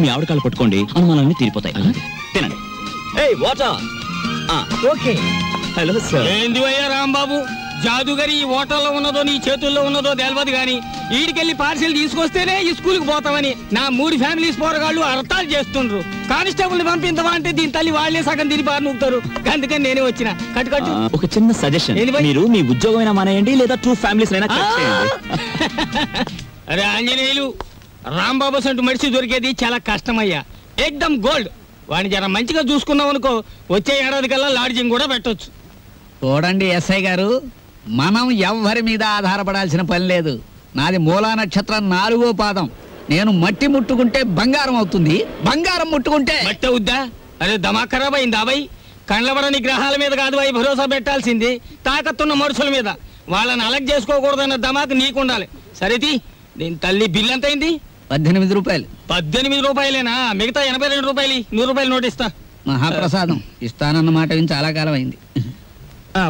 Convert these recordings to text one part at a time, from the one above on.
మీ ఆవిడ కాళ్ళు పట్టుకోండి, అనుమానాలన్నీ తీరిపోతాయి. తినండి. ఏయ్ వాటర్. ఓకే. Hello sir. ఏంది అయ్యా రాంబాబు, జాదుగరి ఈ హోటల్లో ఉన్నదో నీ చేతుల్లో ఉన్నదో తెలియదు గాని ఈడికెళ్ళి పార్సిల్ తీసుకొస్తేనే ఈ స్కూల్కి పోతామని నా 3 ఫ్యామిలీస్ పోరగాళ్ళు అర్థాలు చేస్తుండ్రు. కానిస్టేబుల్ పంపించవా అంటే దీని తల్లి వాళ్లే సగం తిరిగి బారి నూపుతారు. అందుకని నేనే వచ్చిన. కట్టు ఒక చిన్న సజెషన్, మీరు మీ ఉద్యోగమైనా మానేయండి లేదా 2 ఫ్యామిలీస్ అయినా కట్ చేయండి. అరే ఆంజనేయులు, రాంబాబు సంటూ మనిషి దొరికేది చాలా కష్టమయ్యా. ఏకదమ్ గోల్డ్. వాడిని జర మంచిగా చూసుకున్నాం అనుకో, వచ్చే ఏడాది కల్లా లాడ్జింగ్ కూడా పెట్టొచ్చు. చూడండి ఎస్ఐ గారు, మనం ఎవ్వరి మీద ఆధారపడాల్సిన పని లేదు. నాది మూలా నక్షత్రం 4వ పాదం. నేను మట్టి ముట్టుకుంటే బంగారం అవుతుంది, బంగారం ముట్టుకుంటే మట్టి అవుద్దా? అరే దమాక్ ఖరాబ్ అయింది అబ్బాయి. కండ్లబడని గ్రహాల మీద కాదు అవి భరోసా పెట్టాల్సింది, తాకత్తున్న మనుషుల మీద. వాళ్ళని అలగ్ చేసుకోకూడదన్న దమాక్ నీకుండాలి. సరేది, దీని తల్లి బిల్ ఎంత అయింది? 18 రూపాయలు. 18 రూపాయలేనా? మిగతా 82 రూపాయలు. 100 రూపాయలు నోట్ ఇస్తా. మహాప్రసాదం ఇస్తానన్న మాట విని చాలా కాలం అయింది.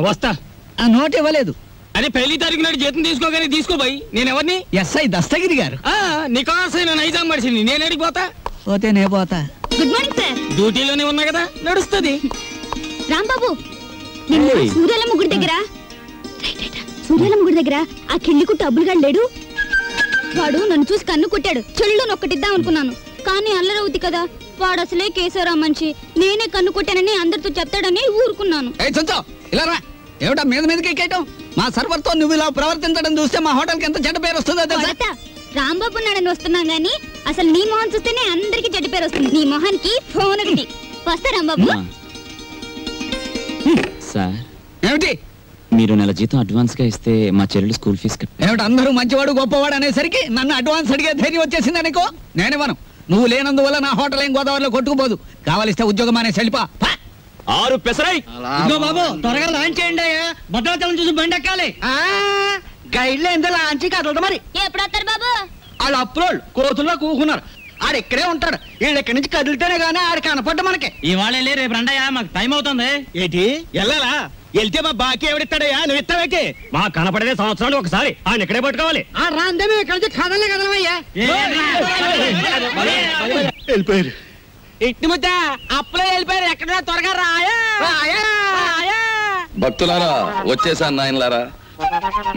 వస్తా. ఆ నోట్ ఇవ్వలేదు. అరే పెళ్లి తారీఖు నాడు జీతం తీసుకోగానే తీసుకోబోయి. నేను ఎవరిని? ఎస్ఐ దస్తగిరి గారు. నికాసైన నైజాం మనిషిని. నేను అడిగిపోతా. పోతే నే పోతా. Good morning sir. డ్యూటీలోనే ఉన్నా కదా, నడుస్తుంది. రాంబాబు, సూర్యాలమ్మ గుడి దగ్గర ఆ కిళ్ళి కుట్టు అబ్బులుగా లేడు. వాడు నన్ను చూసి కన్ను కొట్టాడు. చెల్లు నొక్కటిద్దాం అనుకున్నాను, కానీ అల్లరవుతి కదా. వాడు అసలే కేశవరా మనిషి. నేనే కన్ను కొట్టానని అందరితో చెప్తాడని ఊరుకున్నాను. ఏమిటా మీద మీదకి ఎక్కేయటం? మా సర్వర్ తో నువ్వు ఇలా ప్రవర్తించడం చూస్తే మా హోటల్ కి ఎంత చెడ్డ పేరు వస్తుందో తెలుసా? రాంబాబు నాడని వస్తున్నాం గానీ అసలు నీ మొహం చూస్తేనే అందరికి చెడ్డ పేరు వస్తుంది. నీ మొహానికి ఫోన్ ఒకటి. వస్తా రాంబాబు. సార్, ఏమిటి? మీరు నెల జీతం అడ్వాన్స్ గా ఇస్తే మా చెల్లెలు స్కూల్ ఫీజు ఏమిటి? అందరూ మంచివాడు గొప్పవాడు అనేసరికి నన్ను అడ్వాన్స్ అడిగే ధైర్యం వచ్చేసింది అనుకో. నేనేమను, నువ్వు లేనందువల్ల నా హోటల్ ఏం గోదావరిలో కొట్టుకుపోదు. కావాలిస్తే ఉద్యోగం అనే సెలిపా 6 పెసరై. బాబు త్వరగా లాంచ్ చేయండి. భద్రాచలం చూసి బండి ఎక్కాలి. గైడ్లో ఎంత లాంచి కదలదు మరి. ఎప్పుడు వస్తారు బాబు? వాళ్ళు అప్పులోళ్ళు కోతుల్లో కూకున్నారు. ఆడు ఇక్కడే ఉంటాడు. వీళ్ళు ఇక్కడి నుంచి కదిలితేనే గానీ ఆడు కనపడ్డ మనకి. ఇవాళ రేపు రండయ్యా, మాకు టైం అవుతుంది. ఏంటి వెళ్ళాలా? వెళ్తే మా బాకీ ఎవడిస్తాడయ్యా? నువ్వు ఇస్తావేకి? మా కనపడేదే సంవత్సరాలు ఒకసారి. ఆయన ఇక్కడే పట్టుకోవాలి. రాందేమో ఇక్కడ నుంచి కదలే కదలమయ్యా. వెళ్ళిపోయారు. ఇట్టి ముద్ద అప్పులో వెళ్ళిపోయారు. ఎక్కడ త్వరగా రాయా. భక్తులారా, వచ్చేసాను నాయనలారా.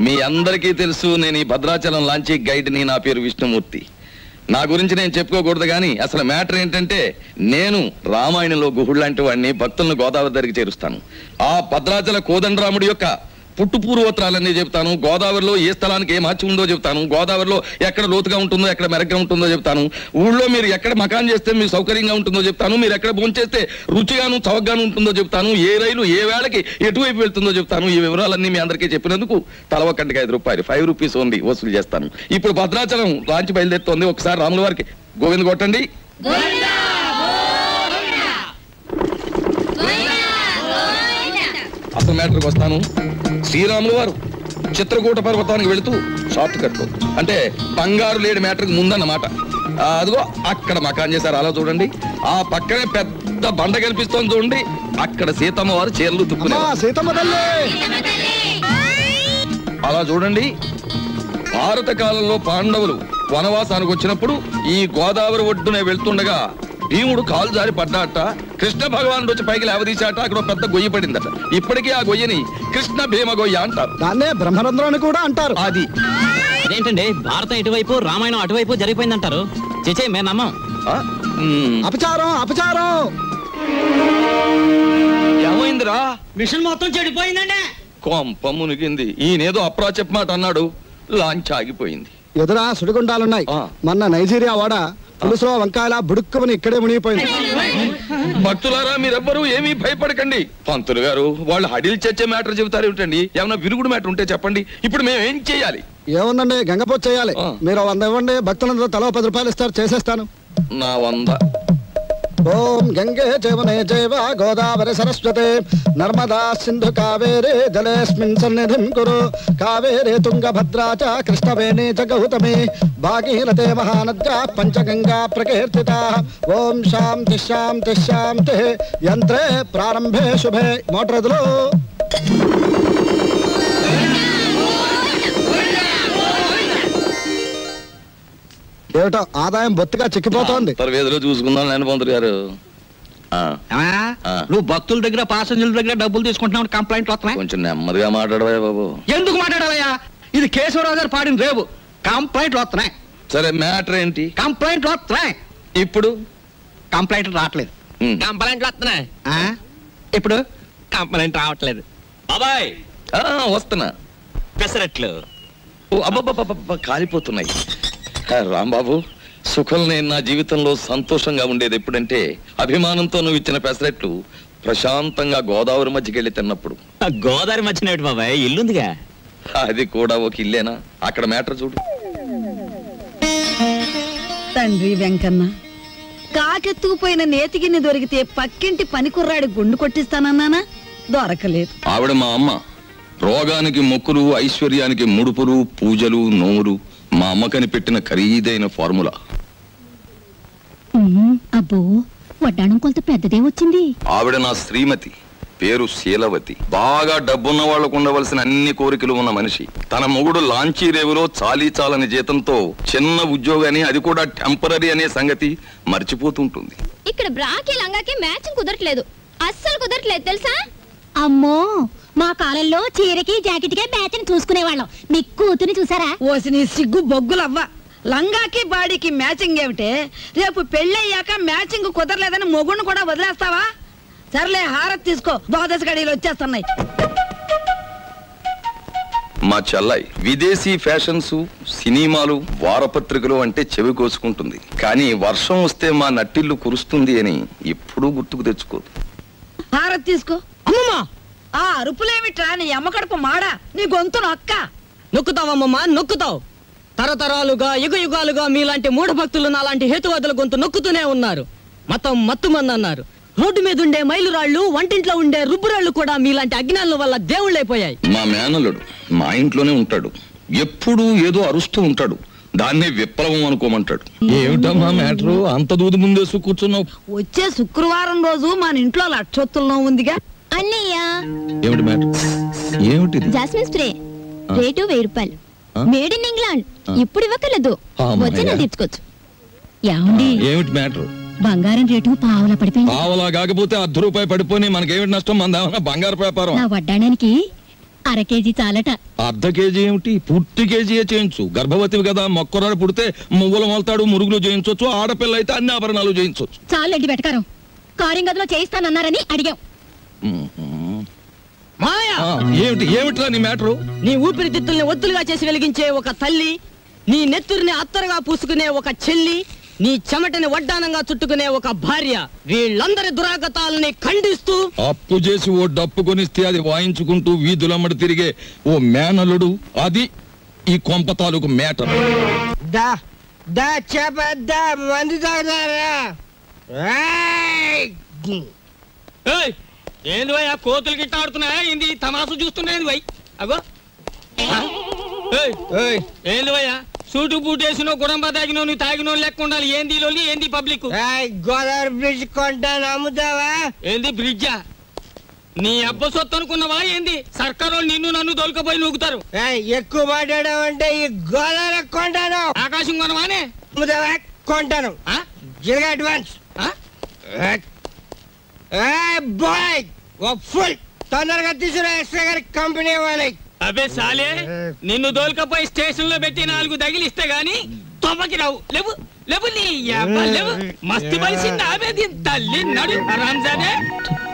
మీ అందరికీ తెలుసు, నేను ఈ భద్రాచలం లాంచీ గైడ్ని. నా పేరు విష్ణుమూర్తి. నా గురించి నేను చెప్పుకోకూడదు కానీ అసలు మ్యాటర్ ఏంటంటే, నేను రామాయణంలో గుహుడు లాంటి వాడిని. భక్తులను గోదావరి దగ్గరికి చేరుస్తాను. ఆ భద్రాచల కోదండరాముడి యొక్క పుట్టు పూర్వోత్తరాలన్నీ చెప్తాను. గోదావరిలో ఏ స్థలానికి ఏ మార్చి ఉందో చెప్తాను. గోదావరిలో ఎక్కడ లోతుగా ఉంటుందో, ఎక్కడ మెరగ్గా ఉంటుందో చెప్తాను. ఊళ్ళో మీరు ఎక్కడ మకాన్ చేస్తే మీకు సౌకర్యంగా ఉంటుందో చెప్తాను. మీరు ఎక్కడ భోంచేస్తే రుచిగాను చవకగాను ఉంటుందో చెప్తాను. ఏ రైలు ఏ వేళకి ఎటువైపు వెళ్తుందో చెప్తాను. ఈ వివరాలన్నీ మీ అందరికీ చెప్పినందుకు తల ఒక్కటికి 5 రూపాయలు, 5 రూపీస్ ఓన్లీ వసూలు చేస్తాను. ఇప్పుడు భద్రాచలం లాంచి బయలుదేరుతోంది. ఒకసారి రాముల వారికి గోవింద కొట్టండి. అసలు మ్యాటర్కి వస్తాను. శ్రీరాములు వారు చిత్రకూట పర్వతానికి వెళుతూ షార్ట్ కట్ అంటే బంగారు లేడి మ్యాటర్కి ముందన్నమాట. అదిగో అక్కడ మకాన్ చేశారు. అలా చూడండి. ఆ పక్కనే పెద్ద బండ కనిపిస్తోంది చూడండి. అక్కడ సీతమ్మ వారు చీరలు తుక్కున్నారు. అలా చూడండి. భారత కాలంలో పాండవులు వనవాసానికి వచ్చినప్పుడు ఈ గోదావరి ఒడ్డునే వెళ్తుండగా భీముడు కాలు జారి పడ్డాట. కృష్ణ భగవానుడు వచ్చి పైకి లేవదీశాట. అక్కడ పెద్ద గొయ్యి పడిందట. ఇప్పటికీ ఆ గొయ్యని కృష్ణ భీమ గొయ్య అంటారు. దాన్నే బ్రహ్మరంధ్రం అని కూడా అంటారు. అది అదేంటండి, భారతం ఇటువైపు రామాయణం అటువైపు జరిగిపోయిందంటారు. చేచే మేము నమ్మం. అపచారం అపచారం. ఏమైందిరా? మిషన్ మొత్తం చెడిపోయిందండి. కొంప మునిగింది. ఈయనేదో అప్రా చెప్పమాట అన్నాడు. లాంచ్ ఆగిపోయింది. ఎదురా సుడిగుండాలున్నాయి. మొన్న నైజీరియా వాడ పులుసులో వంకాయల బుడుక్కుమని ఇక్కడే మునిగిపోయింది. భక్తులారా, మీరెవ్వరూ ఏమీ భయపడకండి. పంతులు గారు వాళ్ళు హడిల్ చచ్చే మ్యాటర్ చెబుతారు ఏమిటండి? ఏమన్నా విరుగుడు మ్యాటర్ ఉంటే చెప్పండి. ఇప్పుడు మేము ఏం చేయాలి? ఏముందండి, గంగపోతు చేయాలి. మీరు 100 ఇవ్వండి. భక్తులందరూ తలో 10 రూపాయలు ఇస్తారు, చేసేస్తాను. నా 100. ఓం గంగే జయమునే జైవ గోదావరి సరస్వతే నర్మదా సింధు కావేరే జలేస్మిన్ సన్నిధిం కురు కావేరే తుంగభద్రా చ కృష్ణవేణి చ గౌతమి భాగీరథే మహానద్యా పంచగంగా ప్రకీర్తితా. ఓం శాంతి శాంతి శాంతి. యంత్రే ప్రారంభే శుభే. మోటార్ ఎదురు. ఏమిటో ఆదాయం బొత్తిగా చిక్కిపోతోంది. వేదిలో చూసుకుందాం నేను పంతులు గారు. నువ్వు భక్తుల దగ్గర పాసెంజర్ల దగ్గర డబ్బులు తీసుకుంటున్నావు, కంప్లైంట్ వస్తున్నాయి. కొంచెం నెమ్మదిగా మాట్లాడవా బాబు. ఎందుకు మాట్లాడాలయ్యా? ఇది కేశవరావు గారు పాడిన రేపు. కంప్లైంట్లు వస్తున్నాయి. సరే మ్యాటర్ ఏంటి? కంప్లైంట్లు వస్తున్నాయి. ఇప్పుడు కంప్లైంట్లు రావట్లేదు. కంప్లైంట్లు వస్తున్నాయి. ఇప్పుడు కంప్లైంట్ రావట్లేదు. బాబాయ్ వస్తున్నా. పెసరట్లు అబ్బబ్బబ్బ కాలిపోతున్నాయి. రాంబాబు, సుఖం నేను నా జీవితంలో సంతోషంగా ఉండేది ఎప్పుడంటే అభిమానంతో నువ్వు ఇచ్చిన పెసరట్లు ప్రశాంతంగా గోదావరి మధ్యకెళ్ళి తిన్నప్పుడు. గోదావరి మధ్యనేటి బాబాయ్, ఇల్లుందిగా. అది కూడా ఒక ఇల్లేనా? అక్కడ మ్యాటర్ చూడు. తండ్రి వెంకన్న, కాకెత్తుకుపోయిన నేతిగిన్ని దొరికితే పక్కింటి పనికుర్రాడి గుండు కొట్టిస్తానన్నానా? దొరకలేదు. ఆవిడ మా అమ్మ. రోగానికి మొక్కులు, ఐశ్వర్యానికి ముడుపులు, పూజలు, నోములు మా అమ్మకని పెట్టిన ఖరీదైన ఫార్ములా. అబ్బో, వడ్డాణం కొంత పెద్దదే వచ్చింది. ఆవిడ నా శ్రీమతి, పేరు శీలవతి. బాగా డబ్బున్న వాళ్లకు ఉండవలసిన అన్ని కోరికలు ఉన్న మనిషి. తన మొగుడు లాంచీ రేవులో చాలీ చాలని జీతంతో చిన్న ఉద్యోగాన్ని, అది కూడా టెంపరీ అనే సంగతి మర్చిపోతుంటుంది. ఇక్కడ బ్రాకి లంగాకి మ్యాచింగ్ కుదరట్లేదు, అస్సలు కుదరట్లేదు తెలుసా? అమ్మో, మా కాలంలో చీరకి జాకెట్కే మ్యాచింగ్ చూసుకునేవాళ్ళం. మీ కూతుని చూసారా? ఓసి నీ సిగ్గు బొగ్గులవ్వ. లంగాకి బాడీకి మ్యాచింగ్ ఏమిటే? రేపు పెళ్ళయ్యాక మ్యాచింగ్ కుదరలేదని మొగుణ్ణి కూడా వదిలేస్తావా? సర్లే, హారతి తీసుకో, ద్వాదశ గడియలు వచ్చేస్తున్నాయి. మా చెల్లాయి విదేశీ ఫ్యాషన్స్, సినిమాలు, వారపత్రికలు అంటే చెవి కోసుకుంటుంది. కానీ వర్షం వస్తే మా నట్టిల్లు కురుస్తుంది అని ఎప్పుడూ గుర్తుకు తెచ్చుకోదు. హారతి తీసుకో. అమ్మమ్మా, ఆ అరుపులేమిట్రా? నీ అమ్మ కడుపు మాడా, నీ గొంతు నొక్క. నొక్కుతావమ్మమ్మా, నొక్కుతావు. తరతరాలుగా యుగాలుగా మీలాంటి మూఢ భక్తులు నాలాంటి హేతువాదుల గొంతు నొక్కుతూనే ఉన్నారు. మతం మత్తుమంది అన్నారు. రోడ్డు మీద ఉండే మైలురాళ్లు, వంటింట్లో ఉండే రుబ్బురాళ్లు కూడా మీలాంటి అజ్ఞానుల వల్ల దేవుళ్ళైపోయాయి. మా మేనల్లుడు మా ఇంట్లోనే ఉంటాడు. ఎప్పుడూ ఏదో అరుస్తూ ఉంటాడు. దాన్నే విప్లవం అనుకోమంటాడు. ఏమిటమ్మా మ్యాటరు? అంత దూది ముందేసు కూర్చున్నావు. వచ్చే శుక్రవారం రోజు మన ఇంట్లో లక్షొత్తుల్లో ఉందిగా. అన్నయ్య, ఏమిటి మ్యాటర్? ఏమిటి? జాస్మిన్ స్ప్రే రేటు 1000 రూపాయలు. Made in England. ఇప్పుడు ఇవ్వకలేదు, వచ్చి తీర్చుకోవచ్చు. ఏమండి, ఏమిటి మ్యాటర్? బంగారం రేటు పావలా పడిపోయింది. పావలా కాకపోతే ₹10 పడిపోయి మనకేమిటి నష్టం? మన బంగారు వ్యాపారం. నా వడ్డాడానికి అర కేజీ చాలట. అర్ధ కేజీ ఏమిటి? పూర్తి కేజీయే చేయించు. గర్భవతివి కదా, మొక్కరాడు పుడితే మువ్వలు మొలతాడు, మురుగులు చేయించవచ్చు. ఆడపిల్ల అయితే అన్ని ఆభరణాలు చేయించవచ్చు. చాలండి వెటకారం. కారింగదిలో చేయిస్తానన్నారని అడిగాం. ఏమిట్రా నీ మ్యాటరు? నీ ఊపిరితిత్తుల్ని ఒత్తులుగా చేసి వెలిగించే ఒక తల్లి, నీ నెత్తురిని అత్తరుగా పూసుకునే ఒక చెల్లి, నీ చెమటని వడ్డానంగా చుట్టుకునే ఒక భార్య, వీళ్ళందరి దురాగతాలని ఖండిస్తూ అప్పు చేసి ఓ డప్పు కొనిస్తే అది వాయించుకుంటూ వీధులమ్మడి తిరిగే ఓ మేనలుడు, అది ఈ కొంప తాలూకు మేటర్. ఏంది భయ్, ఆ కోతులు గిట్ట ఆడుతున్నాయా? ఏంది తమాసు చూస్తున్నాయి భయ్? అగో ఏంది భయ్యా, సూటు బూట్ వేసిన గుడంబ తాగినో నువ్వు తాగినో లెక్క ఉండాలి. ఏంది లోని, ఏంది పబ్లిక్? గోదావరి బ్రిడ్జ్ కొంటాను, అమ్ముతావా? ఏంది బ్రిడ్జా? నీ అబ్బ సొత్తు అనుకున్నావా ఏంది? సర్కారు నిన్ను నన్ను దొలకపోయి నూగుతారు. ఎక్కువ మాట్లాడావంటే ఈ గోదావరి కొంటాను. ఆకాశం కొనవానే? అమ్ముతావా? కొంటాను. అడ్వాన్స్ బాయ్, ఫుల్ తొందరగా తీసుకురా. ఎస్ఐ గారి కంపెనీ వాళ్ళకి. అబే సాలే, నిన్ను దోల్కపోయి స్టేషన్ లో పెట్టి 4 తగిలిస్తే గాని తొమ్మకి రావు. లేవు లేవు, నీ అబ్బ లేవు. మస్తి బలిసింది ఆమె దీని తల్లి. నడు రంజానే,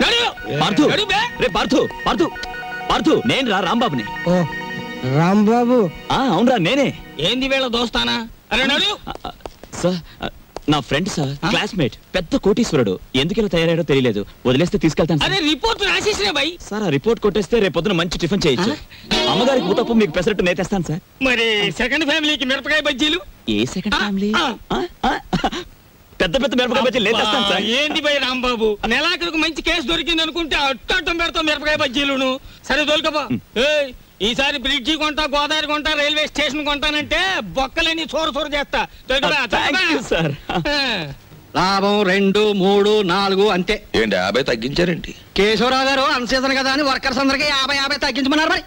నడు నడు బే. రే పార్థు, నేను రా రాంబాబుని. రాంబాబు? అవునరా నేనే. ఏంది వేళ దోస్తానా? అరే నడు. సార్, నా ఫ్రెండ్ సార్, క్లాస్మేట్, పెద్ద కోటీశ్వరుడు. ఎందుకు ఇలా తయారయ్యాడో తెలియలేదు. వదిలేస్తే తీసుకెళ్తాను. అదే రిపోర్ట్ రాసేసిన భయ్. సార్, ఆ రిపోర్ట్ కొట్టేస్తే రేపు పొద్దున మంచి టిఫిన్ చేయొచ్చు. అమ్మగారికి ఊతప్పు, మీకు పెసరట్టు నేతేస్తాను సార్. మరి సెకండ్ ఫ్యామిలీకి మిరపకాయ బజ్జీలు? ఏ సెకండ్ ఫ్యామిలీ? పెద్ద పెద్ద మిరపకాయ బజ్జీలు నేతేస్తాను సార్. ఏంది భయ్ రాంబాబు, నెలాఖరుకు మంచి కేసు దొరికింది అనుకుంటే అట్టం పెడతాం మిరపకాయ బజ్జీలును. సరే దొరకబా. ఈసారి బ్రిడ్జి కొంటా, గోదావరి కొంటా, రైల్వే స్టేషన్ కొంటానంటే బొక్కలని చోరు చేస్తా. లాభం 2, 3, 4 అంతే. ఏంటి 50 తగ్గించారేంటి? కేశవరావు గారు అన్సీజన్ కదా అని వర్కర్స్ అందరికి 50 తగ్గించమన్నారు. మరి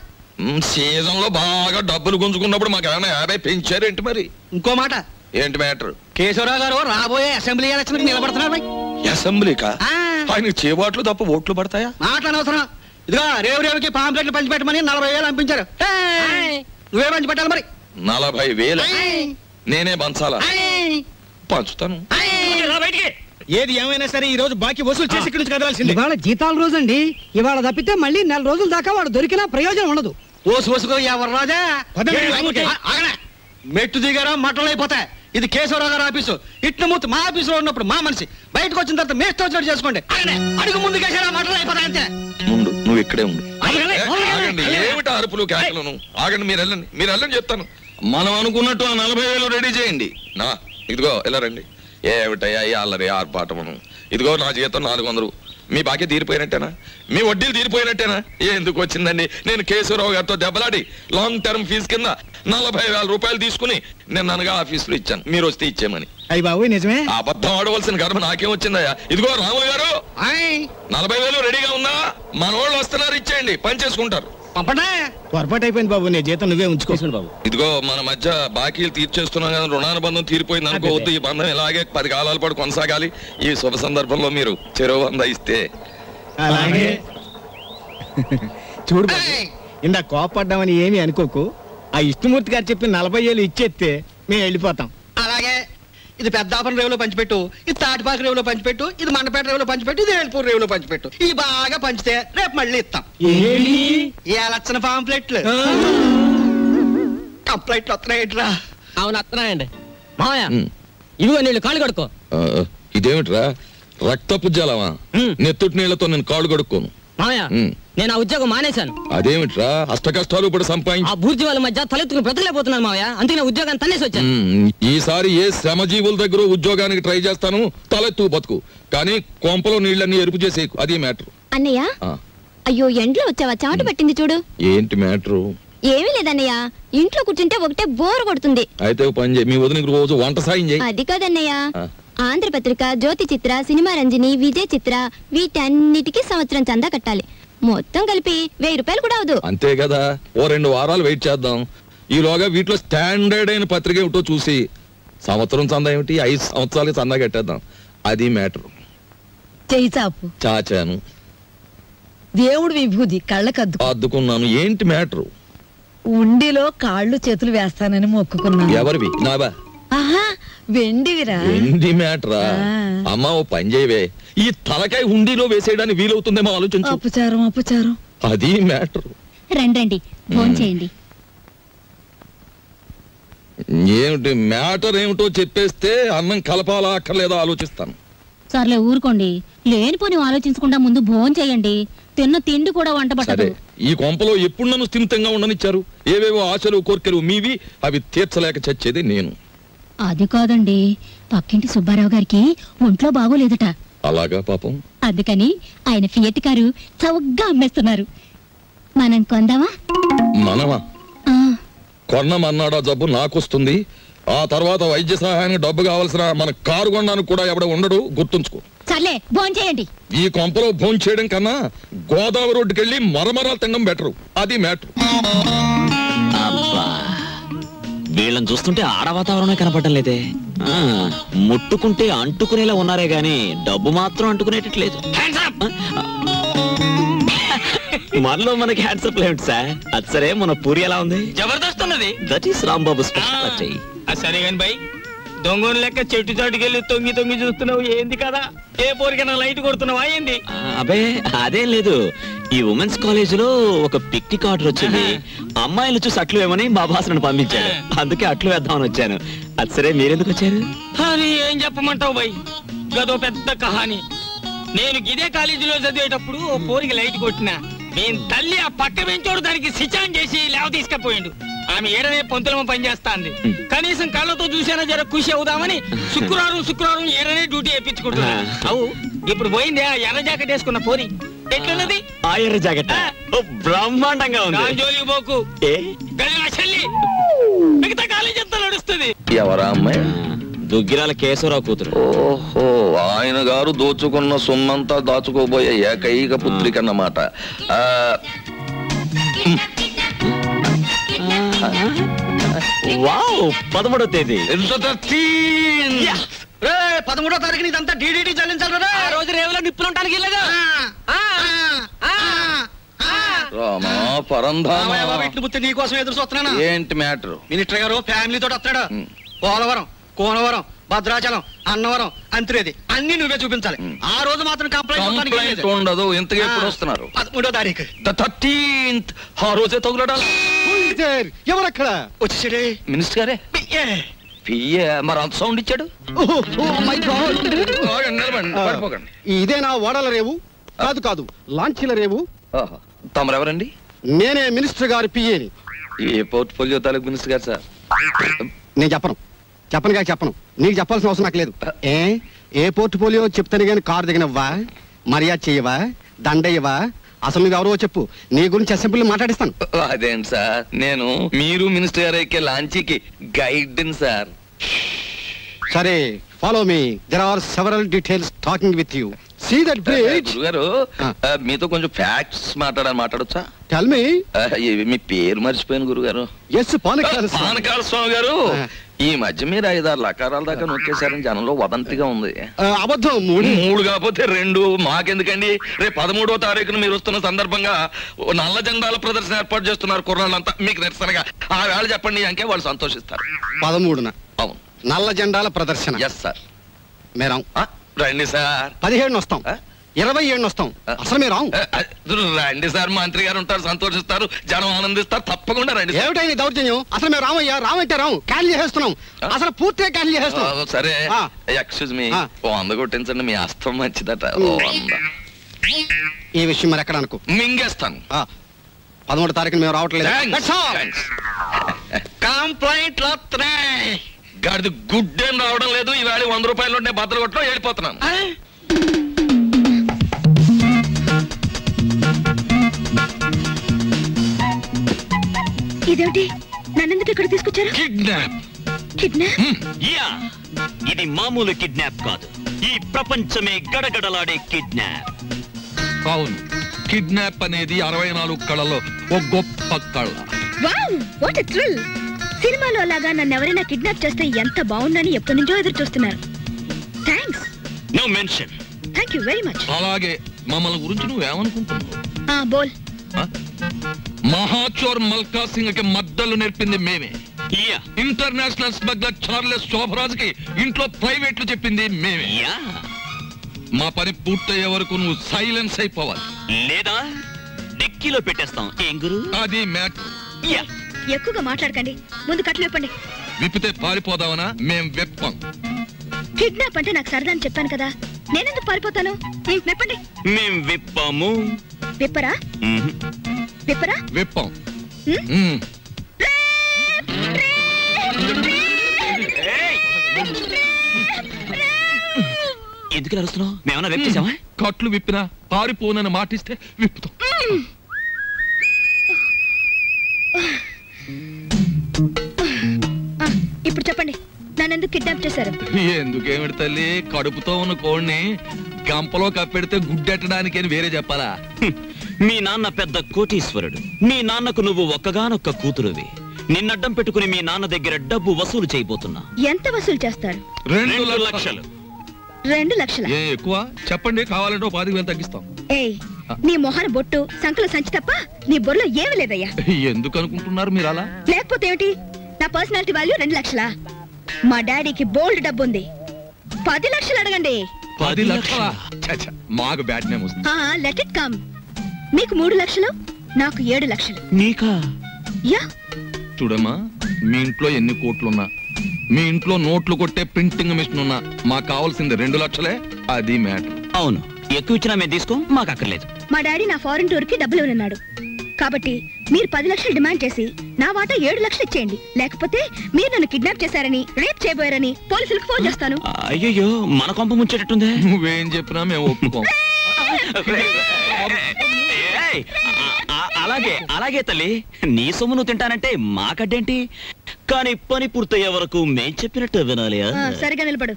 సీజన్ లో బాగా డబ్బులు గుంజుకున్నప్పుడు మాకు ఏమైనా 50 పెంచారేంటి? మరి ఇంకో మాట, ఏంటి మ్యాటర్? కేశవరావు గారు రాబోయే అసెంబ్లీ ఎలక్షన్ నిలబడుతున్నారు. అసెంబ్లీకా? ఆయనకి చేబాట్లు తప్ప ఓట్లు పడతాయా? మాట్లాడనవసరం. ఇదిగో రేవుకి పాంప్లెట్లు పంచిపెట్టమని 40,000 పంపించారు. నువ్వే పంచి పెట్టాలి మరి. 40,000 నేనే పంచాలా? పంచుతాను. ఏది ఏమైనా సరే ఈ రోజు బాకీ వసూలు చేసి ఇక్కడి నుంచి కదలాల్సింది. ఇవాళ జీతాల రోజు అండి. ఇవాళ తప్పితే మళ్ళీ 4 రోజుల దాకా వాడు దొరికినా ప్రయోజనం ఉండదు. ఓసుకో ఎవరు రాజా మెట్టు దిగారా మట్టలు అయిపోతాయి. ఇది కేశవరావు గారు ఆఫీసు. ఇట్ల మూర్తి మా ఆఫీసులో ఉన్నప్పుడు మా మనిషి, బయటకు వచ్చిన తర్వాత మేస్ట్ వచ్చినట్టు చేసుకోండి. అడుగు ముందు కేశవరావు మట్టలు అయిపోతాయి అంతే. ముందు నువ్వు ఇక్కడే ఉండు. ఆగండి, ఏమిటా అరుపులు కేకలను? ఆగండి, మీరు వెళ్ళండి చెప్తాను. మనం అనుకున్నట్టు ఆ 40,000 రెడీ చేయండి. నా ఇదిగో ఇలా రండి. ఏమిటయ్యా ఈ అల్లరి ఆర్పాటమును? ఇదిగో నా జీతం 400. మీ బాకీ తీరిపోయినట్టేనా? మీ వడ్డీలు తీరిపోయినట్టేనా? ఎందుకు వచ్చిందండి? నేను కేశవరావు గారితో దెబ్బలాడి లాంగ్ టర్మ్ ఫీజు కింద 40,000 రూపాయలు తీసుకుని నేను అనగా ఆఫీసులో ఇచ్చాను. మీరు వస్తే ఇచ్చేమని. అయ్యి బాబు నిజమే. అబద్ధం ఆడవలసిన గర్భ నాకేం వచ్చిందయ్యా? ఇదిగో రాములు గారు, 40,000 రెడీగా ఉందా? మన వాళ్ళు వస్తున్నారు, ఇచ్చేయండి, పని చేసుకుంటారు. పొరపాటు అయిపోయింది బాబు. నీ జీతం నువ్వే ఉంచుకోవాలి బాబు. ఇదిగో మన మధ్య బాకీలు తీర్చేస్తున్నాం కదా, రుణానుబంధం తీరిపోయింది అనుకోవద్దు. ఈ బంధం ఇలాగే 10 కాలాల పాటు కొనసాగాలి. ఈ శుభ సందర్భంలో మీరు చెరువు 100 ఇస్తే. అలాగే చూడు బాబు, ఇందా కోపడ్డామని ఏమీ అనుకోకు. ఆ ఇష్టమూర్తి గారు చెప్పి 40,000 ఇచ్చేస్తే మేము వెళ్ళిపోతాం. అలాగే ఇది పెద్దాపురం రేవులో పంచిపెట్టు, ఇది తాటిపాక రేవులో పంచిపెట్టు, ఇది మండపేట రేవులో పంచిపెట్టు, ఇది వేల్పూర్ రేవులో పంచిపెట్టు. ఈ బాగా పంచితే రేపు మళ్ళీ ఇస్తాం. ఏ లక్షణ పాంప్లెట్లు కంప్లైంట్లు వస్తున్నాయిట్రా. అవును వస్తున్నాయండి. మావయ్య ఇదిగో నీళ్ళు కాళ్ళు కడుక్కో. ఇదేమిట్రా రక్తపు జలమా? నెత్తుటి నీళ్లతో నేను కాళ్ళు కడుక్కోను. మావయ్య నేను ఆ ఉద్యోగం మానేశాను. అదేమిట్రా అష్ట కష్టాలు ఇప్పుడు సంపాదించి ఆ బూర్జీ వాళ్ళ మధ్య తలెత్తుకుని బ్రతకలేకపోతున్నాను మావయ్య. అందుకే నా ఉద్యోగాన్ని తన్నేసి వచ్చాను. ఈసారి ఏ శ్రమజీవుల దగ్గర ఉద్యోగానికి ట్రై చేస్తాను. తలెత్తు బతుకు, కానీ కొంపలో నీళ్ళన్నీ ఎరుపు చేసేకు. అది మ్యాటర్. అన్నయ్య అయ్యో ఎండ్లో వచ్చావా? చాటు పట్టింది చూడు. ఏంటి మ్యాటరు? ఏమీ లేదన్నయ్య, ఇంట్లో కూర్చుంటే ఒకటే బోర్ కొడుతుంది. అయితే పని చేయి, మీ వదినకి రోజు వంట సాయం చేయి. అది కాదన్నయ్య, ఆంధ్రపత్రిక, జ్యోతి చిత్ర, సినిమా రంజని, విజయ్ చిత్ర వీటన్నిటికీ సంవత్సరం చందా కట్టాలి. మొత్తం కలిపి 1000 రూపాయలు కూడా అవదు. అంతే కదా, ఓ 2 వారాలు వెయిట్ చేద్దాం. ఈలోగా వీటిలో స్టాండర్డ్ అయిన పత్రిక ఏమిటో చూసి సంవత్సరం చందా ఏమిటి 5 సంవత్సరాలకి చందా కట్టేద్దాం. అది మ్యాటర్. చెయ్యి చాపు. చాచాను. దేవుడు విభూది కళ్ళకద్దు అద్దుకున్నాను. ఏంటి మ్యాటరు? ఉండిలో కాళ్ళు చేతులు వేస్తానని మొక్కుకున్నాను. ఎవరివి? నావా? ఆహా, వెండివిరా. వెండి మ్యాటరా? అమ్మా ఓ పని చేయవే, ఈ తలకాయ హుండీలో వేసేయడానికి వీలవుతుందేమో ఆలోచించు. అపచారం. అది మ్యాటర్. రండి ఫోన్ చేయండి. ఏమిటి మ్యాటర్ ఏమిటో చెప్పేస్తే అన్నం కలపాలా అక్కర్లేదా ఆలోచిస్తాను. సర్లే ఊరుకోండి, లేనిపోని ఆలోచించకుండా ముందు భోజనం చేయండి. తిన్న తిండి కూడా వంట పట్టదు. ఈ కొంపలో ఎప్పుడు నన్ను స్థిమితంగా ఉండనిచ్చారు? ఏవేవో ఆశలు కోర్కెలు మీవి, అవి తీర్చలేక చచ్చేది నేను. అది కాదండి, పక్కింటి సుబ్బారావు గారికి ఒంట్లో బాగోలేదట. అలాగా పాపం. అందుకని ఆయన ఫియట్ కారు చౌకగా అమ్మేస్తున్నారు. మనం కొందామా? మనమా? కొన్నమన్నాడా జబ్బు నాకొస్తుంది. ఆ తర్వాత వైద్య సహాయానికి డబ్బు కావాల్సిన మన కారు కొనడానికి కూడా ఎవడ ఉండడు, గుర్తుంచుకో. సర్లే భోజనం చేయండి. ఈ కొంపలో భోజనం చేయడం కన్నా గోదావరి రోడ్డుకెళ్ళి మరమరాలు తినడం బెటరు. అది మ్యాటర్. వీళ్ళని చూస్తుంటే ఆడ వాతావరణమే కనపడటం లేదే. ముట్టుకుంటే అంటుకునేలా ఉన్నారే గాని డబ్బు మాత్రం అంటుకునేటట్లేదు. మనలో మనకి హ్యాండ్సప్ లేదు సార్. అది సరే, మన పూరి ఎలా ఉంది? జబర్దస్త్ ఉన్నది. That is Rambabu speciality. సరే కాని బై, దొంగను లెక్క చెట్టు చాటుకెళ్ళి తొంగి చూస్తున్నావు ఏంది కదా? ఏ పోరికైనా లైట్ కొడుతున్నావా ఏంది? అబే అదేం లేదు. ఈ ఉమెన్స్ కాలేజ్ లో ఒక పిక్నిక్ ఆర్డర్ వచ్చింది. అమ్మాయిలు చూసి అట్లు వేమని మా బాసను పంపించాడు. అందుకే అట్లు వేద్దామని వచ్చాను. అది సరే, మీరెందుకు వచ్చారు? అని ఏం చెప్పమంటావు బై, గదో పెద్ద కహాని. నేను ఇదే కాలేజీలో చదివేటప్పుడు ఓ పోరికి లైట్ కొట్టినా, నేను తల్లి ఆ పక్క పెంచోడు దానికి సిచాన్ చేసి లేవ తీసుకపోయిండు. ఆమె ఏడనే పొంతులమ పనిచేస్తాంది. కనీసం కళ్ళతో చూసేనా జర ఖుషి అవుదామని శుక్రవారం ఏడనే డ్యూటీ వేయించుకుంటున్నా. అవు ఇప్పుడు పోయింది ఆ ఎర్ర జాకెట్ వేసుకున్న పోరి. ఎట్లున్నది ఆ ఎర్ర జాకెట్? బ్రహ్మాండంగా ఉంది. జోలికి పోకు, మిగతా కాలేజీ అంతా నడుస్తుంది. ఎవరా అమ్మాయి? దుగ్గిరాల కేశవరావు కూతురు. ఓహో, ఆయన గారు దోచుకున్న సొమ్మంతా దాచుకోబోయే ఏకైక పుత్రిక అన్నమాట. వావ్ 13వ తేదీ 13వ తారీఖు ఇదంతా డీడీటీ చెల్లించాలి. ఆ రోజు రేవులో నిప్పులు ఉంటానికి లేదు. రామా పరంధామా ఇట్లు బుత్తి నీకోసం ఎదురు చూస్తున్నాను. ఏంటి మ్యాటర్? మినిస్టర్ గారు ఫ్యామిలీ తోటి వస్తాడు. పోలవరం, కోనవరం, భద్రాచలం, అన్నవరం, అంత్రేది అన్ని నువ్వే చూపించాలి. ఆ రోజు మాత్రం కంప్లైంట్ ఉండదు. ఇంతగా ఎప్పుడు వస్తున్నారు? 13వ తారీఖు 13th. ఆ రోజే తగులడాలి. ఎవరక్కడ? వచ్చేసాడే మినిస్టర్ గారే పియ్యే. మరి అంత సౌండ్ ఇచ్చాడు. పడిపోకండి. ఇదేనా వాడల రేవు? కాదు కాదు, లాంచీల రేవు. తమరెవరండి? నేనే మినిస్టర్ గారి పిఏని. ఏ పోర్ట్ఫోలియో తాలూకు మినిస్టర్ గారు సార్? నేను చెప్పను నీకు చెప్పాల్సిన అవసరం నాకు లేదు. ఏ పోర్ట్ఫోలియో చెప్తాను గాని కారు దిగనవ్వా, మర్యాద చెయ్యవా, దండయ్యవా? అసలు నువ్వెవరో చెప్పు, నీ గురించి అసెంబ్లీ మాట్లాడిస్తాను. అదేంటి సార్, నేను మీరు మినిస్టర్ గారు ఎక్కే లాంచీకి గైడ్ సార్. సరే, follow me. There are several details talking with you. See that bridge. గురుగారు మీతో కొంచెం ఫ్యాక్ట్స్ మాట్లాడొచ్చా? Tell me. మీ పేరు మర్చిపోయాను గురుగారు. ఎస్, పానకాల స్వామి గారు. ఈ మధ్య మీరు 5-6 లకారాల దాకా నొక్కేశారని జనంలో వదంతిగా ఉంది. అబద్ధం. 3 కాకపోతే 2. మాకెందుకండి? రేపు 13వ తారీఖున మీరు వస్తున్న సందర్భంగా నల్ల జెండాల ప్రదర్శన ఏర్పాటు చేస్తున్నారు కుర్రాళ్ళంతా. మీకు నిరసనగా ఆ వేళ చెప్పండి అంకే వాళ్ళు సంతోషిస్తారు. 13న అవును, నల్ల జెండాల ప్రదర్శన. Yes sir. మేరాం రండి సార్. 17 వస్తాం, 27 వస్తాం. అసలు మీరు రండి సార్. మంత్రి గారు ఉంటారు, సంతోషిస్తారు, జనం ఆనందిస్తారు. తప్పకుండా రండి. ఏమిటైంది దౌర్జన్యం? అసలు మేము రామయ్యా, రామంటే రాము, క్యాన్సిల్ చేసేస్తున్నాం. అసలు పూర్తిగా క్యాన్సిల్ చేసేస్తున్నాం. సరే, ఎక్స్క్యూజ్ మీ. 100 కొట్టించండి, మీ అస్తం మంచిదట. 100. ఈ విషయం మరి ఎక్కడ అనుకో, మింగేస్తాను. 13వ తారీఖున మేము రావట్లేదు. కంప్లైంట్లు వస్తున్నాయి. గాడిది గుడ్డేం రావడం లేదు. ఈవేళ 100 రూపాయలు ఉంటే బద్దలు కొట్టడం వెళ్ళిపోతున్నాను. ఇదేమిటి? నన్నెందుకు ఇక్కడ తీసుకొచ్చారు? కిడ్నాప్? యా, ఇది మామూలు కిడ్నాప్ కాదు. ఈ ప్రపంచమే గడగడలాడే కిడ్నాప్. అవును, కిడ్నాప్ అనేది 64 కళలో ఒక గొప్ప కళ. Wow, what a thrill! సినిమాలో లాగా నన్ను ఎవరైనా కిడ్నాప్ చేస్తే ఎంత బాగుందని ఎప్పటి నుంచో ఎదురు చూస్తున్నారు. Thanks. No mention. Thank you very much. అలాగే మమ్మల్ని గురించి నువ్వేమనుకుంటున్నావు? బోల్. మహాచోర్ మల్కా సింగ్ కి మద్దలు నేర్పింది మేమే. ఇంటర్నేషనల్ స్మగ్లర్ చార్లెస్ శోభరాజ్కి ఇంట్లో ప్రైవేట్లు చెప్పింది మేమే. మా పని పూర్తయ్యే వరకు నువ్వు సైలెన్స్ అయిపోవాలి, లేదా డిక్కీలో పెట్టేస్తాం. ఏం గురు? అది మ్యాటర్. ఎక్కువగా మాట్లాడకండి, ముందు కట్లు విప్పండి. విప్పితే పారిపోదామనా? మేం విప్పం. కిడ్నాప్ అంటే నాకు సరదా అని చెప్పాను కదా, నేనెందుకు పారిపోతాను? విప్పండి. మేం విప్పాము. విప్పరా? విప్పరా? విప్పం. ఎందుకు నడుస్తున్నావు? మేమన్నా వెప్ చేసామా? కట్లు విప్పినా పారిపోనని మాటిస్తే విప్పుతాం. ఇప్పుడు చెప్పండి, నన్నెందుకు కిడ్నాప్ చేశారు? ఎందుకేమిటి తల్లి, కడుపుతో ఉన్న కోడిని గంపలో కప్పెడితే గుడ్డెట్టడానికి అని వేరే చెప్పాలా? మీ నాన్న పెద్ద కోటీశ్వరుడు. మీ నాన్నకు నువ్వు ఒక్కగానొక్క కూతురువి. నిన్నడ్డం పెట్టుకుని మీ నాన్న దగ్గర డబ్బు వసూలు చేయబోతున్నా. ఎంత వసూలు చేస్తారు? 2 లక్షలు. 2 లక్షల? ఎక్కువ చెప్పండి, కావాలంటే 10,000 తగ్గిస్తాం. ఏయ్, నీ మొహన బొట్టు, సంకల సంచి తప్ప నీ బొర్రలో ఏమీ లేదయ్యా. ఎందుకు అనుకుంటున్నారు మీరు అలా? లేకపోతే ఏమిటి? నా పర్సనాలిటీ వాల్యూ 2 లక్షలా? మా డాడీకి బోల్డ్ డబ్బు ఉంది. 10 లక్షలు అడగండి. 10 లక్షలా? మాకు బ్యాడ్ నేమ్ వస్తుంది. Let it come. మీకు 3 లక్షలు, నాకు 7 లక్షలు. నీకా? యా. చూడమ్మా, మీ ఇంట్లో ఎన్ని కోట్లున్నా, మీ ఇంట్లో నోట్లు కొట్టే ప్రింటింగ్ మిషన్ ఉన్నా, మాకు కావాల్సింది 2 లక్షలే. అది మ్యాటర్. అవును, ఎక్కువ ఇచ్చినా మేము తీసుకో, మాకు అక్కర్లేదు. మా డాడీ నా ఫారెన్ టూర్ కి డబ్బులు ఉన్నాడు కాబట్టి మీరు 10 లక్షలు డిమాండ్ చేసి నా వాటా 7 లక్షలు ఇచ్చేయండి. లేకపోతే మీరు నన్ను కిడ్నాప్ చేశారని, రేప్ చేయబోయారని పోలీసులకు ఫోన్ చేస్తాను. అయ్యో, మన కొంప ముంచేటట్టుందే. నువ్వేం చెప్పినా మేము ఒప్పుకోం. అలాగే తల్లి, నీ సొమ్ము నువ్వు తింటానంటే మాకడ్డేంటి? కానీ పని పూర్తయ్యే వరకు మేం చెప్పినట్టు వినాలి. సరిగా నిలబడు.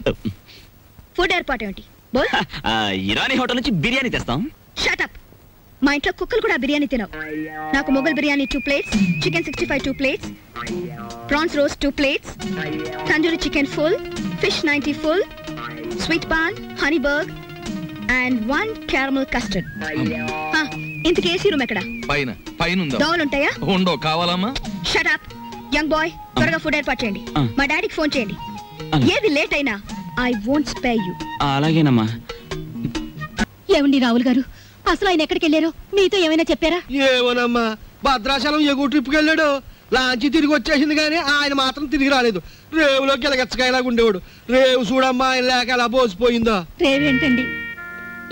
ఫుడ్ ఏర్పాటు ఏమిటి? ఇరానీ హోటల్ నుంచి బిర్యానీ తెస్తాం. Shut up. మా ఇంట్లో కుక్కలు కూడా బిర్యానీ తినవు. నాకు Mughal biryani 2 plates, chicken 65 2 plates, prawns roast 2 plates, tandoori chicken full, fish 90 full, sweet paan, honey burg and 1 caramel custard. ఇంతకీ ఏసీ రూమ్ ఎక్కడ? పైన దోవలు ఉంటాయా? ఉండో కావాలమ్మా? షట్ అప్ యంగ్ బాయ్, త్వరగా ఫుడ్ ఏర్పాటు చేయండి. మా డాడీకి ఫోన్ చేయండి. ఏది లేట్ అయినా ఐ వోంట్ స్పేర్ యు. అలాగేనమ్మా. ఏమండి రావుల్ గారు, అసలు ఆయన ఎక్కడికి వెళ్ళారో మీతో ఏమైనా చెప్పారా? ఏమోనమ్మా, భద్రాచలం ఎగువ ట్రిప్కి వెళ్ళాడు. లాంచి తిరిగి వచ్చేసింది కానీ ఆయన మాత్రం తిరిగి రాలేదు. రేవులో గిలగచ్చకాయలాగా ఉండేవాడు. రేవు చూడమ్మా ఆయన లేక ఎలా బోసిపోయిందో. రేవేంటండి,